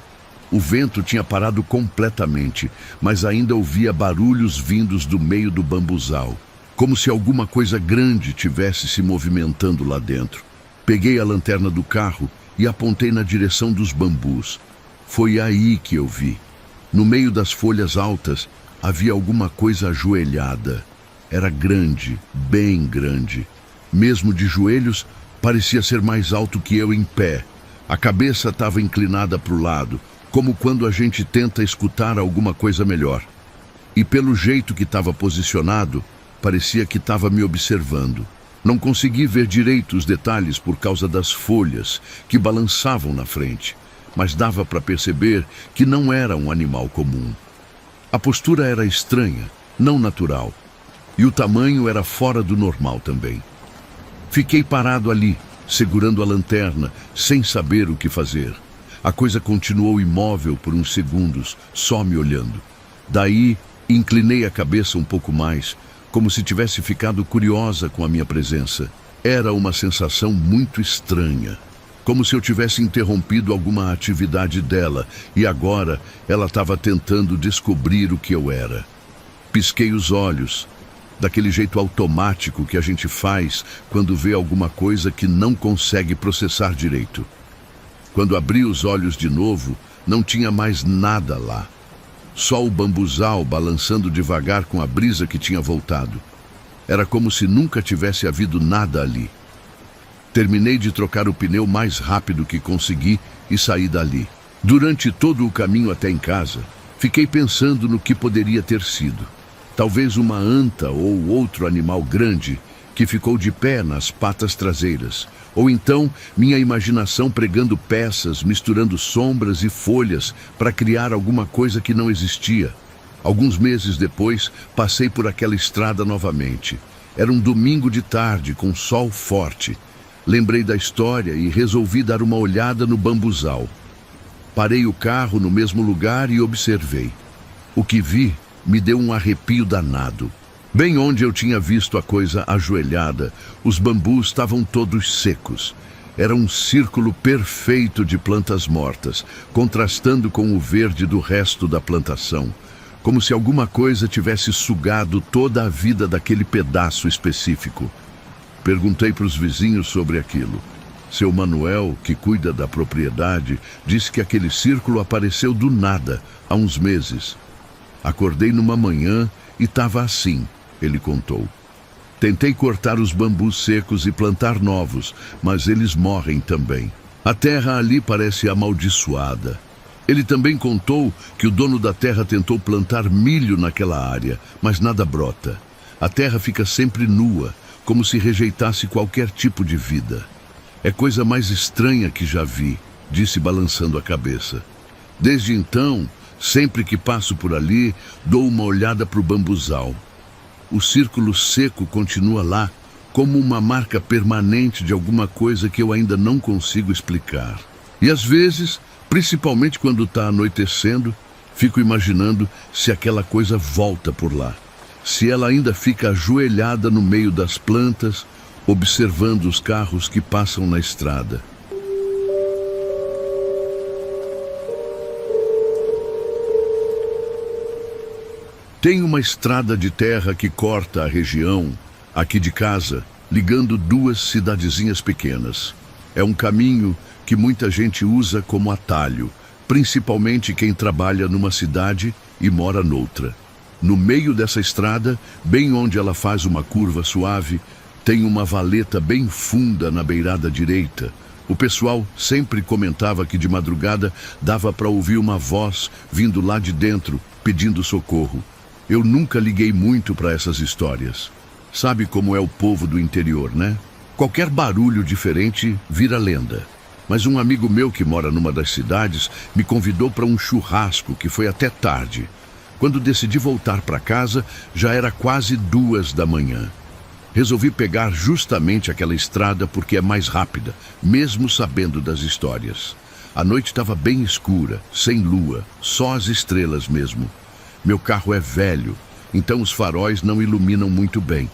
Speaker 1: O vento tinha parado completamente, mas ainda ouvia barulhos vindos do meio do bambuzal, como se alguma coisa grande tivesse se movimentando lá dentro. Peguei a lanterna do carro e apontei na direção dos bambus. Foi aí que eu vi. No meio das folhas altas, havia alguma coisa ajoelhada. Era grande, bem grande. Mesmo de joelhos, parecia ser mais alto que eu em pé. A cabeça estava inclinada para o lado, como quando a gente tenta escutar alguma coisa melhor. E pelo jeito que estava posicionado, parecia que estava me observando. Não consegui ver direito os detalhes por causa das folhas que balançavam na frente, mas dava para perceber que não era um animal comum. A postura era estranha, não natural, e o tamanho era fora do normal também. Fiquei parado ali, segurando a lanterna, sem saber o que fazer. A coisa continuou imóvel por uns segundos, só me olhando. Daí, inclinei a cabeça um pouco mais, como se tivesse ficado curiosa com a minha presença. Era uma sensação muito estranha, como se eu tivesse interrompido alguma atividade dela e agora ela estava tentando descobrir o que eu era. Pisquei os olhos, daquele jeito automático que a gente faz quando vê alguma coisa que não consegue processar direito. Quando abri os olhos de novo, não tinha mais nada lá. Só o bambuzal balançando devagar com a brisa que tinha voltado. Era como se nunca tivesse havido nada ali. Terminei de trocar o pneu mais rápido que consegui e saí dali. Durante todo o caminho até em casa, fiquei pensando no que poderia ter sido. Talvez uma anta ou outro animal grande que ficou de pé nas patas traseiras, ou então minha imaginação pregando peças, misturando sombras e folhas para criar alguma coisa que não existia. Alguns meses depois, passei por aquela estrada novamente. Era um domingo de tarde, com sol forte. Lembrei da história e resolvi dar uma olhada no bambuzal. Parei o carro no mesmo lugar e observei. O que vi me deu um arrepio danado. Bem onde eu tinha visto a coisa ajoelhada, os bambus estavam todos secos. Era um círculo perfeito de plantas mortas, contrastando com o verde do resto da plantação, como se alguma coisa tivesse sugado toda a vida daquele pedaço específico. Perguntei para os vizinhos sobre aquilo. Seu Manuel, que cuida da propriedade, disse que aquele círculo apareceu do nada, há uns meses. Acordei numa manhã e estava assim, ele contou. Tentei cortar os bambus secos e plantar novos, mas eles morrem também. A terra ali parece amaldiçoada. Ele também contou que o dono da terra tentou plantar milho naquela área, mas nada brota. A terra fica sempre nua, como se rejeitasse qualquer tipo de vida. É coisa mais estranha que já vi, disse balançando a cabeça. Desde então, sempre que passo por ali, dou uma olhada para o bambuzal. O círculo seco continua lá, como uma marca permanente de alguma coisa que eu ainda não consigo explicar. E às vezes, principalmente quando está anoitecendo, fico imaginando se aquela coisa volta por lá. Se ela ainda fica ajoelhada no meio das plantas, observando os carros que passam na estrada. Tem uma estrada de terra que corta a região, aqui de casa, ligando duas cidadezinhas pequenas. É um caminho que muita gente usa como atalho, principalmente quem trabalha numa cidade e mora noutra. No meio dessa estrada, bem onde ela faz uma curva suave, tem uma valeta bem funda na beirada direita. O pessoal sempre comentava que de madrugada dava para ouvir uma voz vindo lá de dentro, pedindo socorro. Eu nunca liguei muito para essas histórias. Sabe como é o povo do interior, né? Qualquer barulho diferente vira lenda. Mas um amigo meu que mora numa das cidades me convidou para um churrasco que foi até tarde. Quando decidi voltar para casa, já era quase 2 da manhã. Resolvi pegar justamente aquela estrada porque é mais rápida, mesmo sabendo das histórias. A noite estava bem escura, sem lua, só as estrelas mesmo. Meu carro é velho, então os faróis não iluminam muito bem.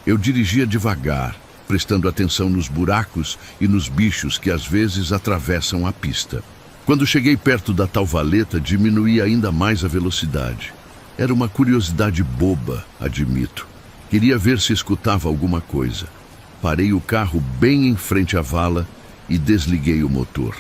Speaker 1: Eu dirigia devagar, prestando atenção nos buracos e nos bichos que às vezes atravessam a pista. Quando cheguei perto da tal valeta, diminuí ainda mais a velocidade. Era uma curiosidade boba, admito. Queria ver se escutava alguma coisa. Parei o carro bem em frente à vala e desliguei o motor.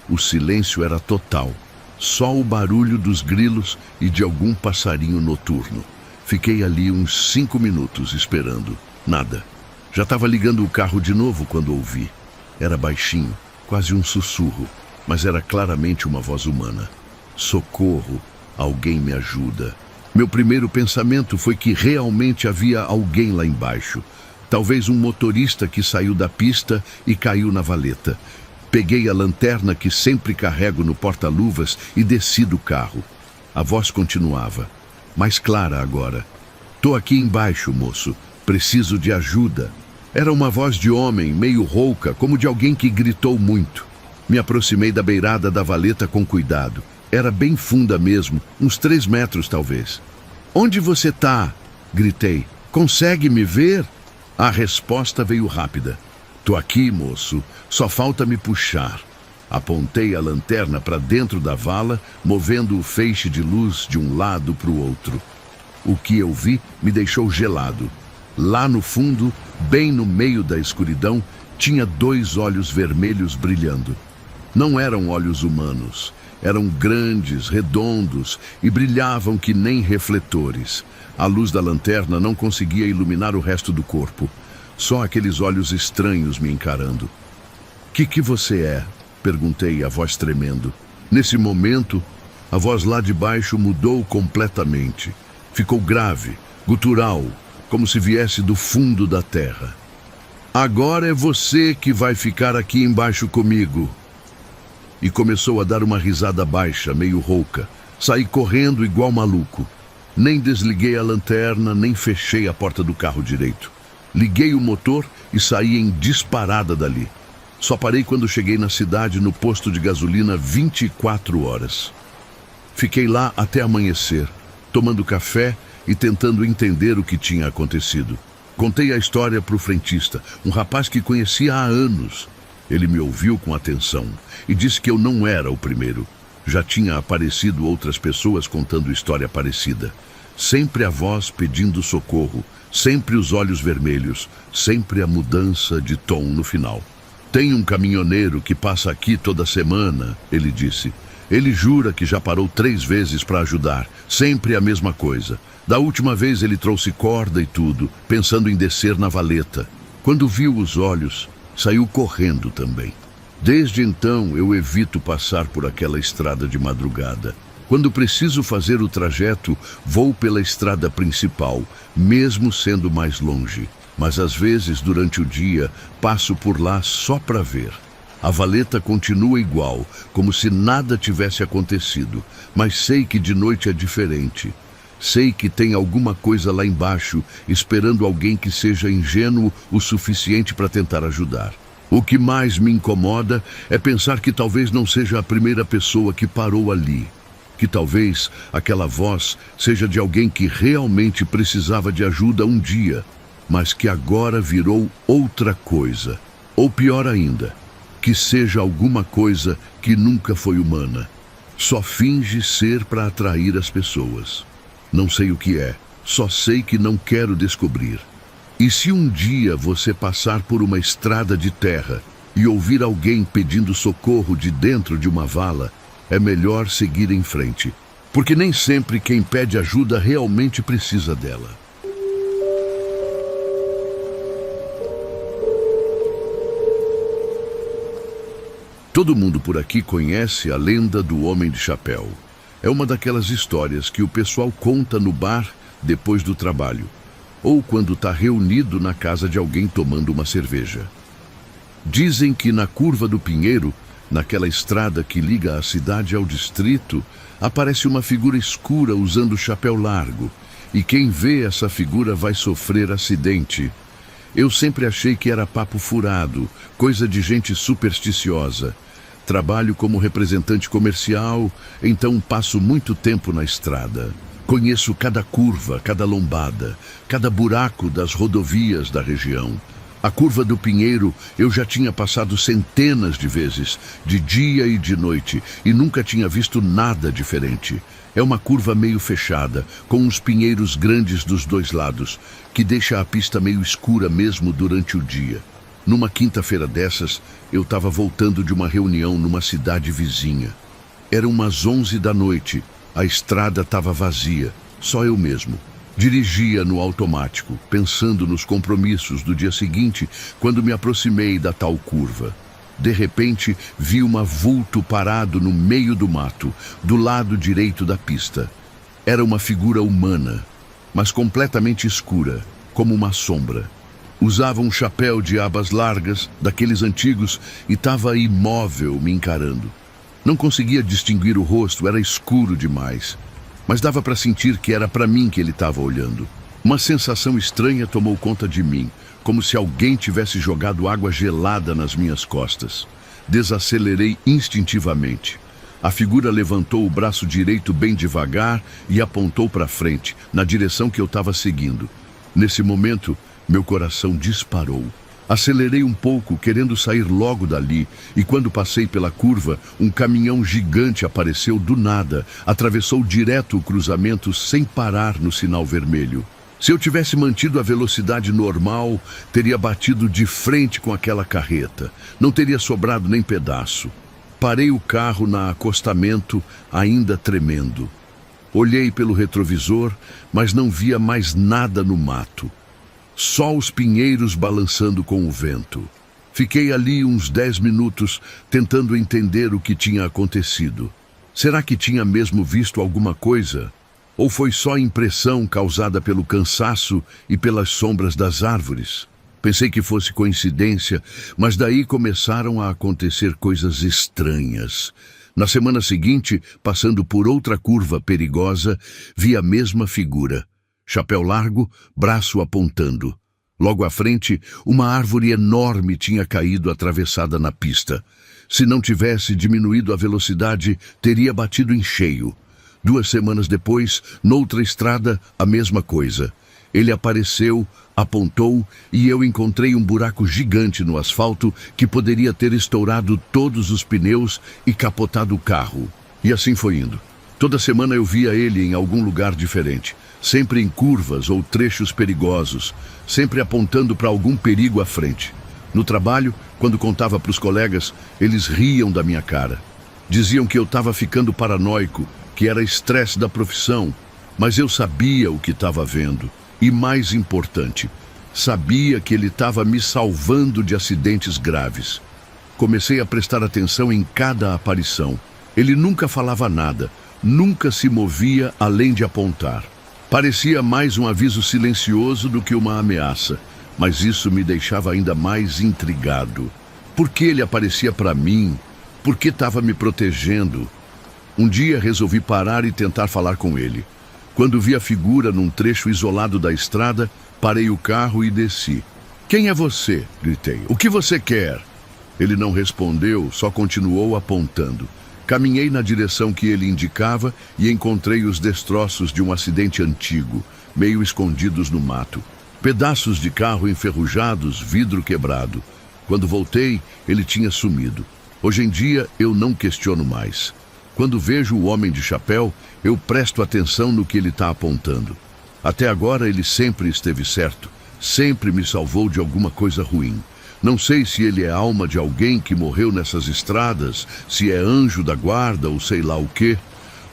Speaker 1: O silêncio era total. Só o barulho dos grilos e de algum passarinho noturno. Fiquei ali uns 5 minutos esperando. Nada. Já estava ligando o carro de novo quando ouvi. Era baixinho, quase um sussurro, mas era claramente uma voz humana. Socorro, alguém me ajuda. Meu primeiro pensamento foi que realmente havia alguém lá embaixo. Talvez um motorista que saiu da pista e caiu na valeta. Peguei a lanterna que sempre carrego no porta-luvas e desci do carro. A voz continuava, mais clara agora. Tô aqui embaixo, moço. Preciso de ajuda. Era uma voz de homem, meio rouca, como de alguém que gritou muito. Me aproximei da beirada da valeta com cuidado. Era bem funda mesmo, uns 3 metros talvez. Onde você tá? Gritei. Consegue me ver? A resposta veio rápida. Tô aqui, moço. Só falta me puxar. Apontei a lanterna para dentro da vala, movendo o feixe de luz de um lado para o outro. O que eu vi me deixou gelado. Lá no fundo, bem no meio da escuridão, tinha 2 olhos vermelhos brilhando. Não eram olhos humanos. Eram grandes, redondos e brilhavam que nem refletores. A luz da lanterna não conseguia iluminar o resto do corpo. Só aqueles olhos estranhos me encarando. Que você é? Perguntei, a voz tremendo. Nesse momento, a voz lá de baixo mudou completamente. Ficou grave, gutural, como se viesse do fundo da terra. Agora é você que vai ficar aqui embaixo comigo. E começou a dar uma risada baixa, meio rouca. Saí correndo igual maluco. Nem desliguei a lanterna, nem fechei a porta do carro direito. Liguei o motor e saí em disparada dali. Só parei quando cheguei na cidade, no posto de gasolina, 24 horas. Fiquei lá até amanhecer, tomando café e tentando entender o que tinha acontecido. Contei a história para o frentista, um rapaz que conhecia há anos. Ele me ouviu com atenção e disse que eu não era o primeiro. Já tinha aparecido outras pessoas contando história parecida. Sempre a voz pedindo socorro, sempre os olhos vermelhos, sempre a mudança de tom no final. Tem um caminhoneiro que passa aqui toda semana, ele disse. Ele jura que já parou 3 vezes para ajudar, sempre a mesma coisa. Da última vez ele trouxe corda e tudo, pensando em descer na valeta. Quando viu os olhos, saiu correndo também. Desde então eu evito passar por aquela estrada de madrugada. Quando preciso fazer o trajeto, vou pela estrada principal, mesmo sendo mais longe. Mas às vezes, durante o dia, passo por lá só para ver. A valeta continua igual, como se nada tivesse acontecido, mas sei que de noite é diferente. Sei que tem alguma coisa lá embaixo, esperando alguém que seja ingênuo o suficiente para tentar ajudar. O que mais me incomoda é pensar que talvez não seja a primeira pessoa que parou ali. Que talvez aquela voz seja de alguém que realmente precisava de ajuda um dia, mas que agora virou outra coisa. Ou pior ainda, que seja alguma coisa que nunca foi humana. Só finge ser para atrair as pessoas. Não sei o que é, só sei que não quero descobrir. E se um dia você passar por uma estrada de terra e ouvir alguém pedindo socorro de dentro de uma vala, é melhor seguir em frente, porque nem sempre quem pede ajuda realmente precisa dela. Todo mundo por aqui conhece a lenda do Homem de Chapéu. É uma daquelas histórias que o pessoal conta no bar depois do trabalho, ou quando está reunido na casa de alguém tomando uma cerveja. Dizem que na Curva do Pinheiro, naquela estrada que liga a cidade ao distrito, aparece uma figura escura usando chapéu largo, e quem vê essa figura vai sofrer acidente. Eu sempre achei que era papo furado, coisa de gente supersticiosa. Trabalho como representante comercial, então passo muito tempo na estrada. Conheço cada curva, cada lombada, cada buraco das rodovias da região. A Curva do Pinheiro eu já tinha passado centenas de vezes, de dia e de noite, e nunca tinha visto nada diferente. É uma curva meio fechada, com uns pinheiros grandes dos 2 lados, que deixa a pista meio escura mesmo durante o dia. Numa quinta-feira dessas, eu estava voltando de uma reunião numa cidade vizinha. Eram umas 11 da noite, a estrada estava vazia, só eu mesmo. Dirigia no automático, pensando nos compromissos do dia seguinte, quando me aproximei da tal curva. De repente, vi um vulto parado no meio do mato, do lado direito da pista. Era uma figura humana, mas completamente escura, como uma sombra. Usava um chapéu de abas largas, daqueles antigos, e estava imóvel me encarando. Não conseguia distinguir o rosto, era escuro demais. Mas dava para sentir que era para mim que ele estava olhando. Uma sensação estranha tomou conta de mim, como se alguém tivesse jogado água gelada nas minhas costas. Desacelerei instintivamente. A figura levantou o braço direito bem devagar e apontou para frente, na direção que eu estava seguindo. Nesse momento, meu coração disparou. Acelerei um pouco, querendo sair logo dali, e quando passei pela curva, um caminhão gigante apareceu do nada, atravessou direto o cruzamento sem parar no sinal vermelho. Se eu tivesse mantido a velocidade normal, teria batido de frente com aquela carreta. Não teria sobrado nem pedaço. Parei o carro no acostamento, ainda tremendo. Olhei pelo retrovisor, mas não via mais nada no mato. Só os pinheiros balançando com o vento. Fiquei ali uns 10 minutos, tentando entender o que tinha acontecido. Será que tinha mesmo visto alguma coisa? Ou foi só impressão causada pelo cansaço e pelas sombras das árvores? Pensei que fosse coincidência, mas daí começaram a acontecer coisas estranhas. Na semana seguinte, passando por outra curva perigosa, vi a mesma figura. Chapéu largo, braço apontando. Logo à frente, uma árvore enorme tinha caído atravessada na pista. Se não tivesse diminuído a velocidade, teria batido em cheio. 2 semanas depois, noutra estrada, a mesma coisa. Ele apareceu, apontou e eu encontrei um buraco gigante no asfalto que poderia ter estourado todos os pneus e capotado o carro. E assim foi indo. Toda semana eu via ele em algum lugar diferente, sempre em curvas ou trechos perigosos, sempre apontando para algum perigo à frente. No trabalho, quando contava para os colegas, eles riam da minha cara. Diziam que eu estava ficando paranoico, que era estresse da profissão, mas eu sabia o que estava vendo. E mais importante, sabia que ele estava me salvando de acidentes graves. Comecei a prestar atenção em cada aparição. Ele nunca falava nada, nunca se movia além de apontar. Parecia mais um aviso silencioso do que uma ameaça, mas isso me deixava ainda mais intrigado. Por que ele aparecia para mim? Por que estava me protegendo? Um dia resolvi parar e tentar falar com ele. Quando vi a figura num trecho isolado da estrada, parei o carro e desci. "Quem é você?" gritei. "O que você quer?" Ele não respondeu, só continuou apontando. Caminhei na direção que ele indicava e encontrei os destroços de um acidente antigo, meio escondidos no mato. Pedaços de carro enferrujados, vidro quebrado. Quando voltei, ele tinha sumido. Hoje em dia, eu não questiono mais. Quando vejo o homem de chapéu, eu presto atenção no que ele está apontando. Até agora ele sempre esteve certo, sempre me salvou de alguma coisa ruim. Não sei se ele é alma de alguém que morreu nessas estradas, se é anjo da guarda ou sei lá o quê.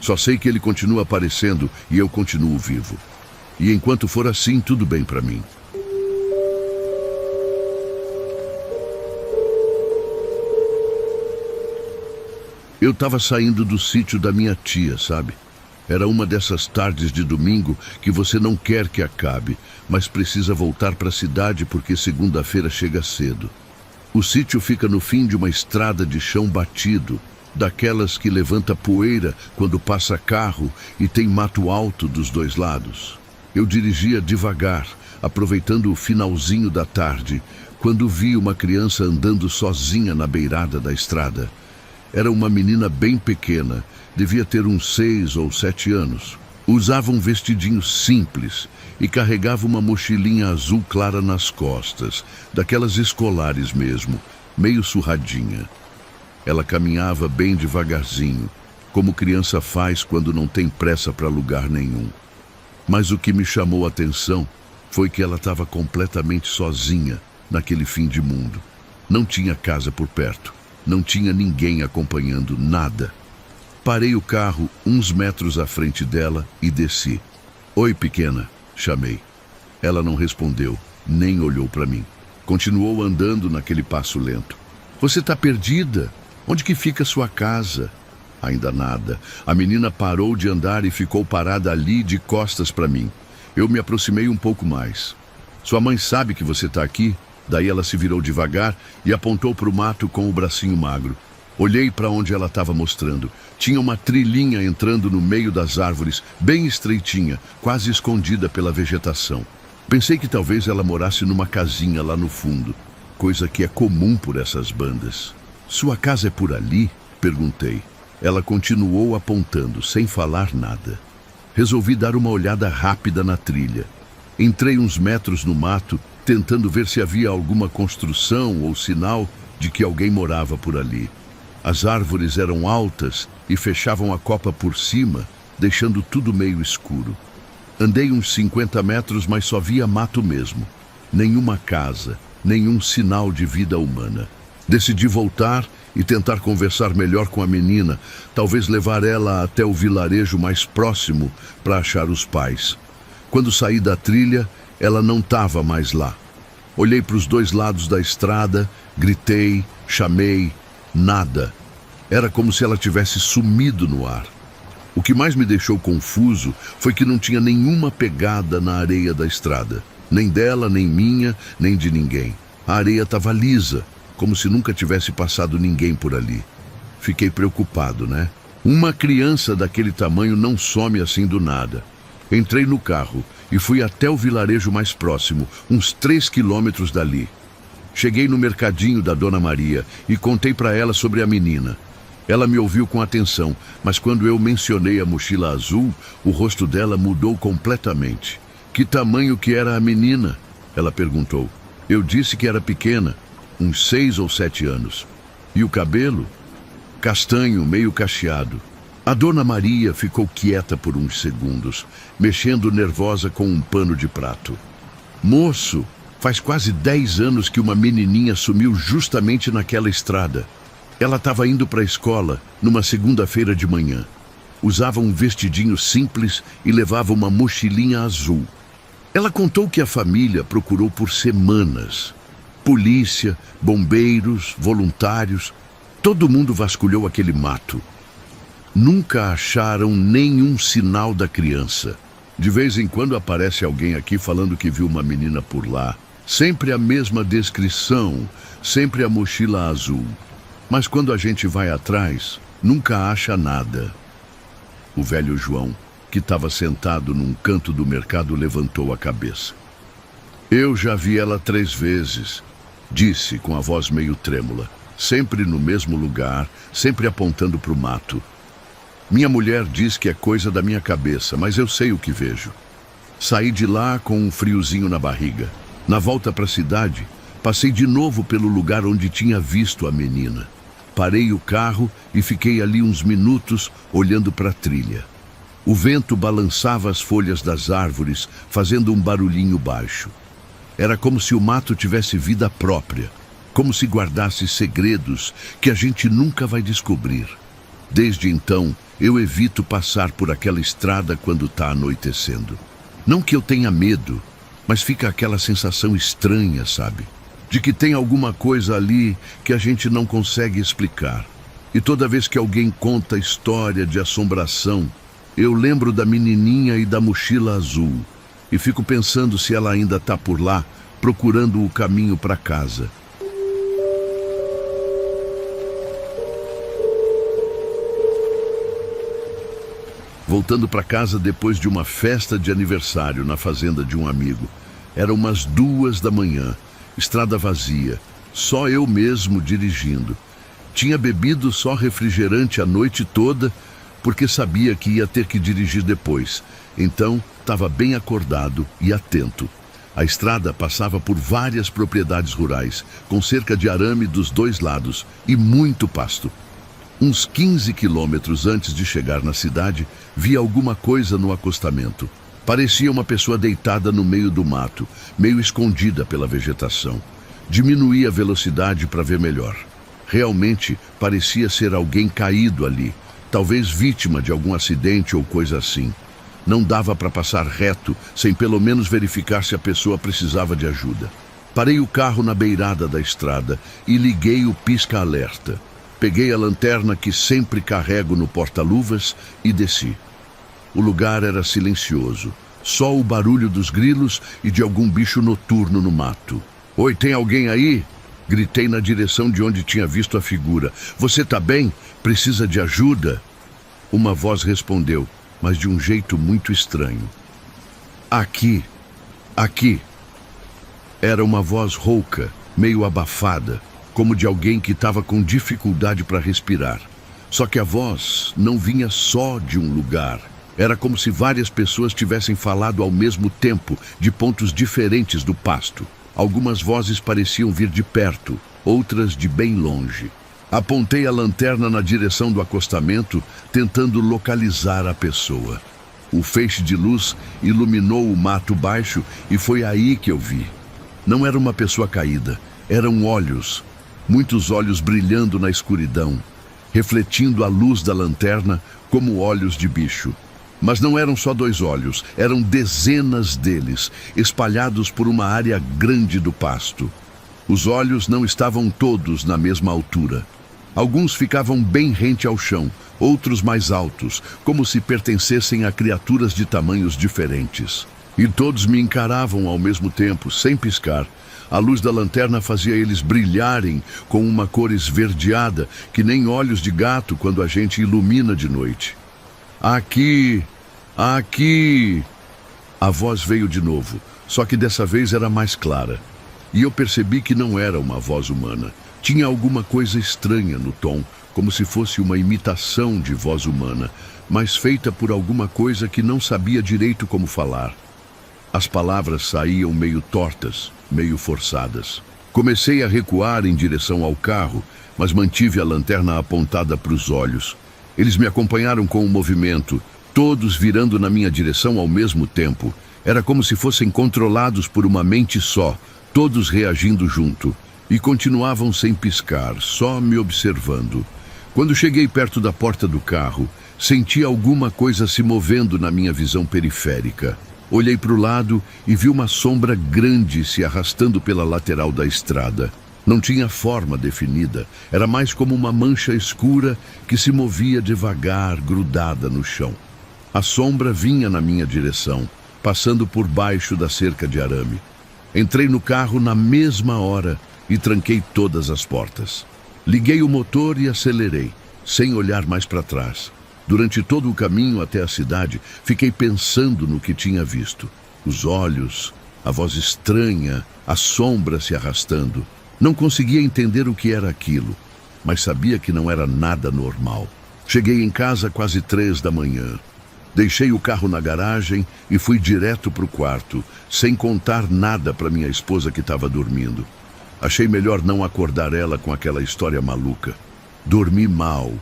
Speaker 1: Só sei que ele continua aparecendo e eu continuo vivo. E enquanto for assim, tudo bem para mim. Eu estava saindo do sítio da minha tia, sabe? Era uma dessas tardes de domingo que você não quer que acabe, mas precisa voltar para a cidade porque segunda-feira chega cedo. O sítio fica no fim de uma estrada de chão batido, daquelas que levanta poeira quando passa carro e tem mato alto dos 2 lados. Eu dirigia devagar, aproveitando o finalzinho da tarde, quando vi uma criança andando sozinha na beirada da estrada. Era uma menina bem pequena, devia ter uns 6 ou 7 anos. Usava um vestidinho simples e carregava uma mochilinha azul clara nas costas, daquelas escolares mesmo, meio surradinha. Ela caminhava bem devagarzinho, como criança faz quando não tem pressa para lugar nenhum. Mas o que me chamou a atenção foi que ela estava completamente sozinha naquele fim de mundo. Não tinha casa por perto. Não tinha ninguém acompanhando, nada. Parei o carro uns metros à frente dela e desci. "Oi, pequena", chamei. Ela não respondeu, nem olhou para mim. Continuou andando naquele passo lento. "Você está perdida? Onde que fica sua casa?" Ainda nada. A menina parou de andar e ficou parada ali de costas para mim. Eu me aproximei um pouco mais. "Sua mãe sabe que você está aqui?" Daí ela se virou devagar e apontou para o mato com o bracinho magro. Olhei para onde ela estava mostrando. Tinha uma trilhinha entrando no meio das árvores, bem estreitinha, quase escondida pela vegetação. Pensei que talvez ela morasse numa casinha lá no fundo, coisa que é comum por essas bandas. "Sua casa é por ali?" perguntei. Ela continuou apontando, sem falar nada. Resolvi dar uma olhada rápida na trilha. Entrei uns metros no mato, tentando ver se havia alguma construção ou sinal de que alguém morava por ali. As árvores eram altas e fechavam a copa por cima, deixando tudo meio escuro. Andei uns 50 metros, mas só via mato mesmo. Nenhuma casa, nenhum sinal de vida humana. Decidi voltar e tentar conversar melhor com a menina, talvez levar ela até o vilarejo mais próximo para achar os pais. Quando saí da trilha, ela não estava mais lá. Olhei para os 2 lados da estrada, gritei, chamei, nada. Era como se ela tivesse sumido no ar. O que mais me deixou confuso foi que não tinha nenhuma pegada na areia da estrada. Nem dela, nem minha, nem de ninguém. A areia estava lisa, como se nunca tivesse passado ninguém por ali. Fiquei preocupado, né? Uma criança daquele tamanho não some assim do nada. Entrei no carro e fui até o vilarejo mais próximo, uns 3 quilômetros dali. Cheguei no mercadinho da Dona Maria e contei para ela sobre a menina. Ela me ouviu com atenção, mas quando eu mencionei a mochila azul, o rosto dela mudou completamente. Que tamanho que era a menina? Ela perguntou. Eu disse que era pequena, uns 6 ou 7 anos. E o cabelo? Castanho, meio cacheado. A Dona Maria ficou quieta por uns segundos, mexendo nervosa com um pano de prato. Moço, faz quase 10 anos que uma menininha sumiu justamente naquela estrada. Ela estava indo para a escola numa segunda-feira de manhã. Usava um vestidinho simples e levava uma mochilinha azul. Ela contou que a família procurou por semanas. Polícia, bombeiros, voluntários, todo mundo vasculhou aquele mato. Nunca acharam nenhum sinal da criança. De vez em quando aparece alguém aqui falando que viu uma menina por lá. Sempre a mesma descrição, sempre a mochila azul. Mas quando a gente vai atrás, nunca acha nada. O velho João, que estava sentado num canto do mercado, levantou a cabeça. Eu já vi ela 3 vezes, disse com a voz meio trêmula. Sempre no mesmo lugar, sempre apontando para o mato. Minha mulher diz que é coisa da minha cabeça, mas eu sei o que vejo. Saí de lá com um friozinho na barriga. Na volta para a cidade, passei de novo pelo lugar onde tinha visto a menina. Parei o carro e fiquei ali uns minutos olhando para a trilha. O vento balançava as folhas das árvores, fazendo um barulhinho baixo. Era como se o mato tivesse vida própria, como se guardasse segredos que a gente nunca vai descobrir. Desde então, eu evito passar por aquela estrada quando está anoitecendo. Não que eu tenha medo, mas fica aquela sensação estranha, sabe? De que tem alguma coisa ali que a gente não consegue explicar. E toda vez que alguém conta história de assombração, eu lembro da menininha e da mochila azul. E fico pensando se ela ainda está por lá, procurando o caminho para casa. Voltando para casa depois de uma festa de aniversário na fazenda de um amigo. Eram umas 2 da manhã, estrada vazia, só eu mesmo dirigindo. Tinha bebido só refrigerante a noite toda, porque sabia que ia ter que dirigir depois. Então, estava bem acordado e atento. A estrada passava por várias propriedades rurais, com cerca de arame dos 2 lados e muito pasto. Uns 15 quilômetros antes de chegar na cidade, vi alguma coisa no acostamento. Parecia uma pessoa deitada no meio do mato, meio escondida pela vegetação. Diminuí a velocidade para ver melhor. Realmente parecia ser alguém caído ali, talvez vítima de algum acidente ou coisa assim. Não dava para passar reto, sem pelo menos verificar se a pessoa precisava de ajuda. Parei o carro na beirada da estrada e liguei o pisca-alerta. Peguei a lanterna que sempre carrego no porta-luvas e desci. O lugar era silencioso, só o barulho dos grilos e de algum bicho noturno no mato. Oi, tem alguém aí? Gritei na direção de onde tinha visto a figura. Você tá bem? Precisa de ajuda? Uma voz respondeu, mas de um jeito muito estranho. Aqui, aqui. Era uma voz rouca, meio abafada, como de alguém que estava com dificuldade para respirar. Só que a voz não vinha só de um lugar. Era como se várias pessoas tivessem falado ao mesmo tempo, de pontos diferentes do pasto. Algumas vozes pareciam vir de perto, outras de bem longe. Apontei a lanterna na direção do acostamento, tentando localizar a pessoa. O feixe de luz iluminou o mato baixo e foi aí que eu vi. Não era uma pessoa caída, eram olhos. Muitos olhos brilhando na escuridão, refletindo a luz da lanterna como olhos de bicho. Mas não eram só 2 olhos, eram dezenas deles, espalhados por uma área grande do pasto. Os olhos não estavam todos na mesma altura. Alguns ficavam bem rente ao chão, outros mais altos, como se pertencessem a criaturas de tamanhos diferentes. E todos me encaravam ao mesmo tempo, sem piscar. A luz da lanterna fazia eles brilharem com uma cor esverdeada, que nem olhos de gato quando a gente ilumina de noite. Aqui! Aqui! A voz veio de novo, só que dessa vez era mais clara. E eu percebi que não era uma voz humana. Tinha alguma coisa estranha no tom, como se fosse uma imitação de voz humana, mas feita por alguma coisa que não sabia direito como falar. As palavras saíam meio tortas, meio forçadas. Comecei a recuar em direção ao carro, mas mantive a lanterna apontada para os olhos. Eles me acompanharam com o movimento, todos virando na minha direção ao mesmo tempo. Era como se fossem controlados por uma mente só, todos reagindo junto. E continuavam sem piscar, só me observando. Quando cheguei perto da porta do carro, senti alguma coisa se movendo na minha visão periférica. Olhei para o lado e vi uma sombra grande se arrastando pela lateral da estrada. Não tinha forma definida, era mais como uma mancha escura que se movia devagar, grudada no chão. A sombra vinha na minha direção, passando por baixo da cerca de arame. Entrei no carro na mesma hora e tranquei todas as portas. Liguei o motor e acelerei, sem olhar mais para trás. Durante todo o caminho até a cidade, fiquei pensando no que tinha visto. Os olhos, a voz estranha, a sombra se arrastando. Não conseguia entender o que era aquilo, mas sabia que não era nada normal. Cheguei em casa quase 3 da manhã. Deixei o carro na garagem e fui direto para o quarto, sem contar nada para minha esposa que estava dormindo. Achei melhor não acordar ela com aquela história maluca. Dormi mal,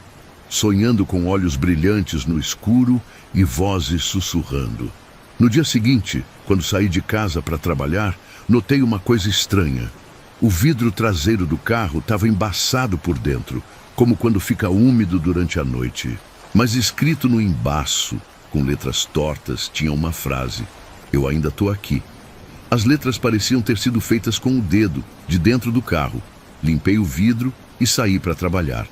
Speaker 1: sonhando com olhos brilhantes no escuro e vozes sussurrando. No dia seguinte, quando saí de casa para trabalhar, notei uma coisa estranha. O vidro traseiro do carro estava embaçado por dentro, como quando fica úmido durante a noite. Mas escrito no embaço, com letras tortas, tinha uma frase: "Eu ainda estou aqui". As letras pareciam ter sido feitas com o dedo, de dentro do carro. Limpei o vidro e saí para trabalhar.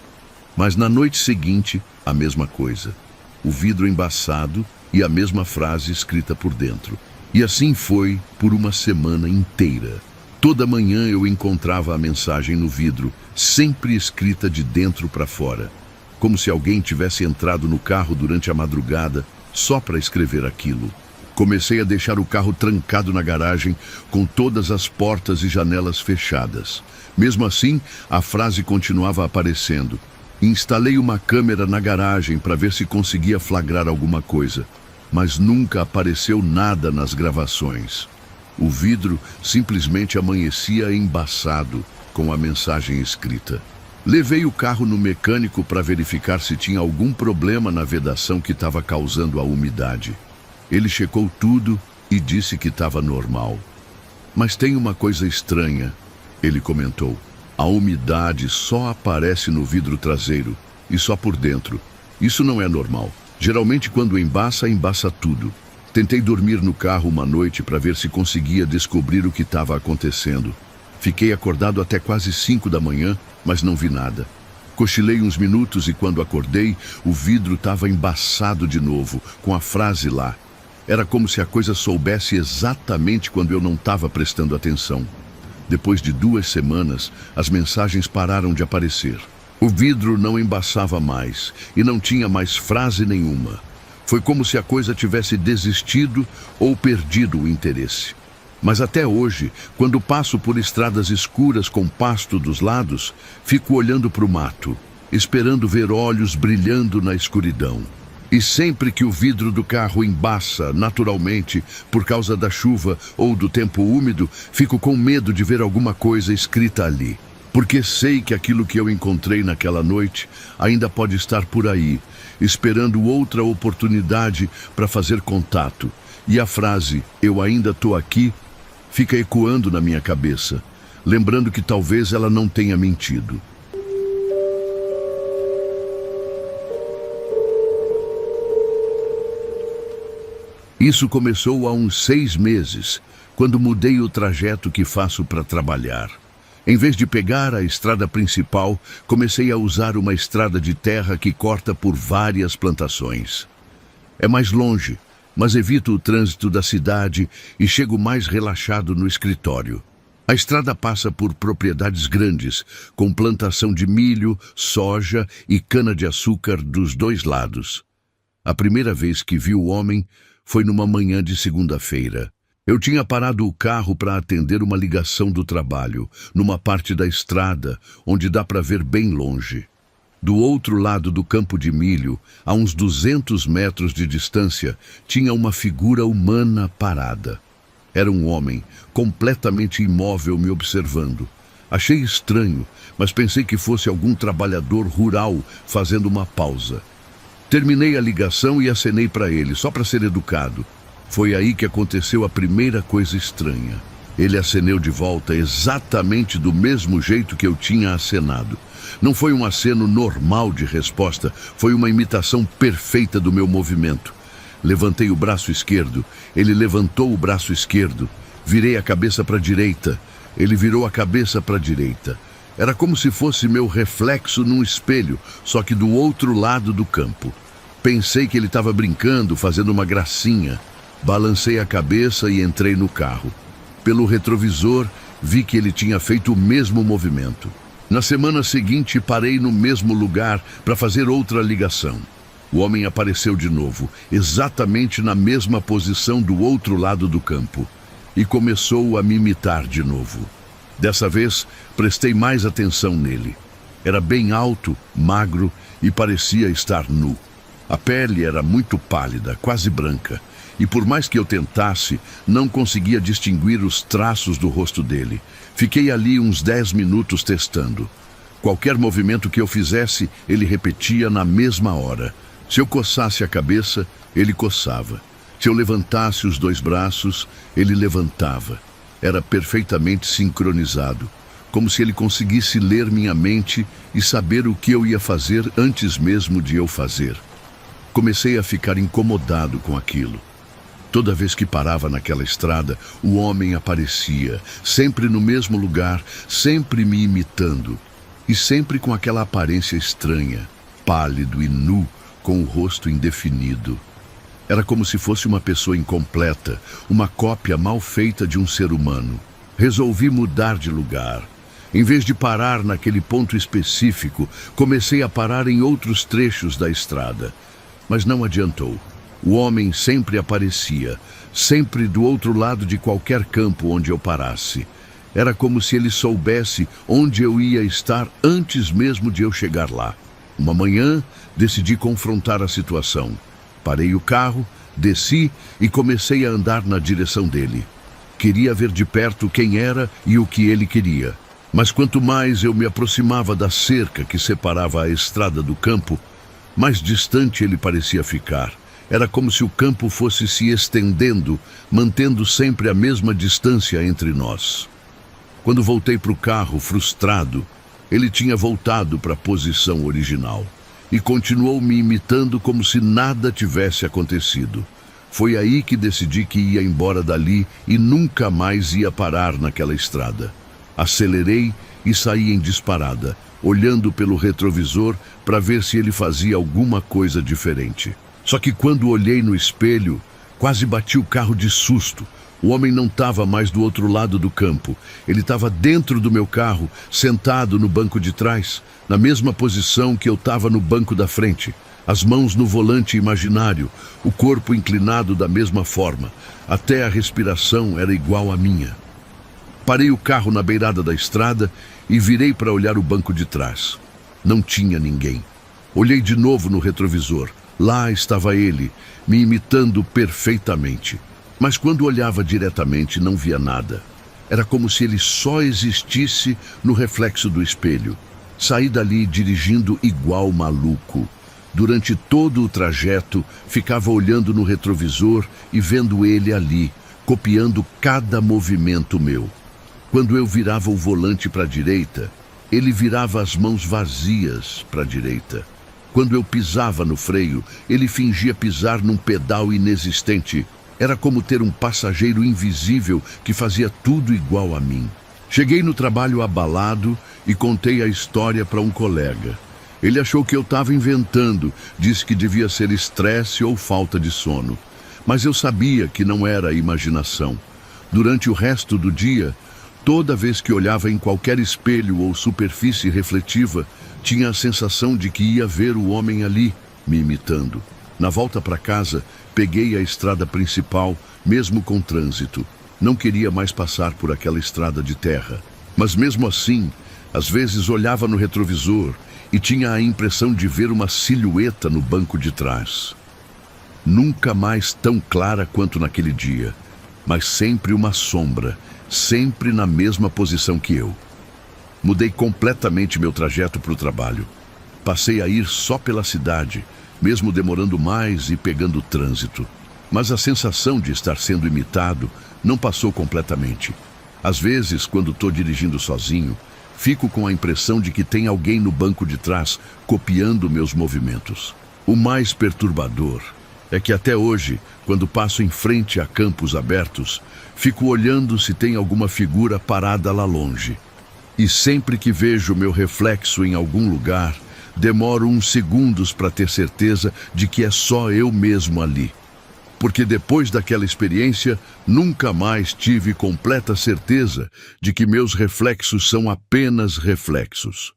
Speaker 1: Mas na noite seguinte, a mesma coisa. O vidro embaçado e a mesma frase escrita por dentro. E assim foi por uma semana inteira. Toda manhã eu encontrava a mensagem no vidro, sempre escrita de dentro para fora. Como se alguém tivesse entrado no carro durante a madrugada só para escrever aquilo. Comecei a deixar o carro trancado na garagem, com todas as portas e janelas fechadas. Mesmo assim, a frase continuava aparecendo. Instalei uma câmera na garagem para ver se conseguia flagrar alguma coisa, mas nunca apareceu nada nas gravações. O vidro simplesmente amanhecia embaçado, com a mensagem escrita. Levei o carro no mecânico para verificar se tinha algum problema na vedação que estava causando a umidade. Ele checou tudo e disse que estava normal. Mas tem uma coisa estranha, ele comentou. A umidade só aparece no vidro traseiro e só por dentro. Isso não é normal. Geralmente quando embaça, embaça tudo. Tentei dormir no carro uma noite para ver se conseguia descobrir o que estava acontecendo. Fiquei acordado até quase 5 da manhã, mas não vi nada. Cochilei uns minutos e quando acordei, o vidro estava embaçado de novo, com a frase lá. Era como se a coisa soubesse exatamente quando eu não estava prestando atenção. Depois de 2 semanas, as mensagens pararam de aparecer. O vidro não embaçava mais e não tinha mais frase nenhuma. Foi como se a coisa tivesse desistido ou perdido o interesse. Mas até hoje, quando passo por estradas escuras com pasto dos lados, fico olhando para o mato, esperando ver olhos brilhando na escuridão. E sempre que o vidro do carro embaça, naturalmente, por causa da chuva ou do tempo úmido, fico com medo de ver alguma coisa escrita ali. Porque sei que aquilo que eu encontrei naquela noite ainda pode estar por aí, esperando outra oportunidade para fazer contato. E a frase, "Eu ainda estou aqui", fica ecoando na minha cabeça, lembrando que talvez ela não tenha mentido. Isso começou há uns 6 meses, quando mudei o trajeto que faço para trabalhar. Em vez de pegar a estrada principal, comecei a usar uma estrada de terra que corta por várias plantações. É mais longe, mas evito o trânsito da cidade e chego mais relaxado no escritório. A estrada passa por propriedades grandes, com plantação de milho, soja e cana-de-açúcar dos dois lados. A primeira vez que vi o homem foi numa manhã de segunda-feira. Eu tinha parado o carro para atender uma ligação do trabalho, numa parte da estrada onde dá para ver bem longe. Do outro lado do campo de milho, a uns 200 metros de distância, tinha uma figura humana parada. Era um homem, completamente imóvel, me observando. Achei estranho, mas pensei que fosse algum trabalhador rural fazendo uma pausa. Terminei a ligação e acenei para ele, só para ser educado. Foi aí que aconteceu a primeira coisa estranha. Ele acenou de volta exatamente do mesmo jeito que eu tinha acenado. Não foi um aceno normal de resposta, foi uma imitação perfeita do meu movimento. Levantei o braço esquerdo, ele levantou o braço esquerdo. Virei a cabeça para a direita, ele virou a cabeça para a direita. Era como se fosse meu reflexo num espelho, só que do outro lado do campo. Pensei que ele estava brincando, fazendo uma gracinha. Balancei a cabeça e entrei no carro. Pelo retrovisor, vi que ele tinha feito o mesmo movimento. Na semana seguinte, parei no mesmo lugar para fazer outra ligação. O homem apareceu de novo, exatamente na mesma posição do outro lado do campo, e começou a me imitar de novo. Dessa vez, prestei mais atenção nele. Era bem alto, magro e parecia estar nu. A pele era muito pálida, quase branca, e por mais que eu tentasse, não conseguia distinguir os traços do rosto dele. Fiquei ali uns 10 minutos testando. Qualquer movimento que eu fizesse, ele repetia na mesma hora. Se eu coçasse a cabeça, ele coçava. Se eu levantasse os dois braços, ele levantava. Era perfeitamente sincronizado, como se ele conseguisse ler minha mente e saber o que eu ia fazer antes mesmo de eu fazer. Comecei a ficar incomodado com aquilo. Toda vez que parava naquela estrada, o homem aparecia, sempre no mesmo lugar, sempre me imitando, e sempre com aquela aparência estranha, pálido e nu, com o rosto indefinido. Era como se fosse uma pessoa incompleta, uma cópia mal feita de um ser humano. Resolvi mudar de lugar. Em vez de parar naquele ponto específico, comecei a parar em outros trechos da estrada. Mas não adiantou. O homem sempre aparecia, sempre do outro lado de qualquer campo onde eu parasse. Era como se ele soubesse onde eu ia estar antes mesmo de eu chegar lá. Uma manhã, decidi confrontar a situação. Parei o carro, desci e comecei a andar na direção dele. Queria ver de perto quem era e o que ele queria. Mas quanto mais eu me aproximava da cerca que separava a estrada do campo, mais distante ele parecia ficar. Era como se o campo fosse se estendendo, mantendo sempre a mesma distância entre nós. Quando voltei para o carro, frustrado, ele tinha voltado para a posição original e continuou me imitando como se nada tivesse acontecido. Foi aí que decidi que ia embora dali e nunca mais ia parar naquela estrada. Acelerei e saí em disparada, olhando pelo retrovisor para ver se ele fazia alguma coisa diferente. Só que quando olhei no espelho, quase bati o carro de susto. O homem não estava mais do outro lado do campo. Ele estava dentro do meu carro, sentado no banco de trás, na mesma posição que eu estava no banco da frente. As mãos no volante imaginário, o corpo inclinado da mesma forma. Até a respiração era igual à minha. Parei o carro na beirada da estrada e virei para olhar o banco de trás. Não tinha ninguém. Olhei de novo no retrovisor. Lá estava ele, me imitando perfeitamente. Mas quando olhava diretamente, não via nada. Era como se ele só existisse no reflexo do espelho. Saí dali dirigindo igual maluco. Durante todo o trajeto, ficava olhando no retrovisor e vendo ele ali, copiando cada movimento meu. Quando eu virava o volante para a direita, ele virava as mãos vazias para a direita. Quando eu pisava no freio, ele fingia pisar num pedal inexistente. Era como ter um passageiro invisível que fazia tudo igual a mim. Cheguei no trabalho abalado e contei a história para um colega. Ele achou que eu estava inventando, disse que devia ser estresse ou falta de sono. Mas eu sabia que não era imaginação. Durante o resto do dia, toda vez que olhava em qualquer espelho ou superfície refletiva, tinha a sensação de que ia ver o homem ali, me imitando. Na volta para casa, peguei a estrada principal, mesmo com trânsito. Não queria mais passar por aquela estrada de terra. Mas mesmo assim, às vezes olhava no retrovisor e tinha a impressão de ver uma silhueta no banco de trás. Nunca mais tão clara quanto naquele dia, mas sempre uma sombra, sempre na mesma posição que eu. Mudei completamente meu trajeto para o trabalho. Passei a ir só pela cidade, mesmo demorando mais e pegando trânsito. Mas a sensação de estar sendo imitado não passou completamente. Às vezes, quando estou dirigindo sozinho, fico com a impressão de que tem alguém no banco de trás copiando meus movimentos. O mais perturbador é que até hoje, quando passo em frente a campos abertos, fico olhando se tem alguma figura parada lá longe. E sempre que vejo meu reflexo em algum lugar, demoro uns segundos para ter certeza de que é só eu mesmo ali. Porque depois daquela experiência, nunca mais tive completa certeza de que meus reflexos são apenas reflexos.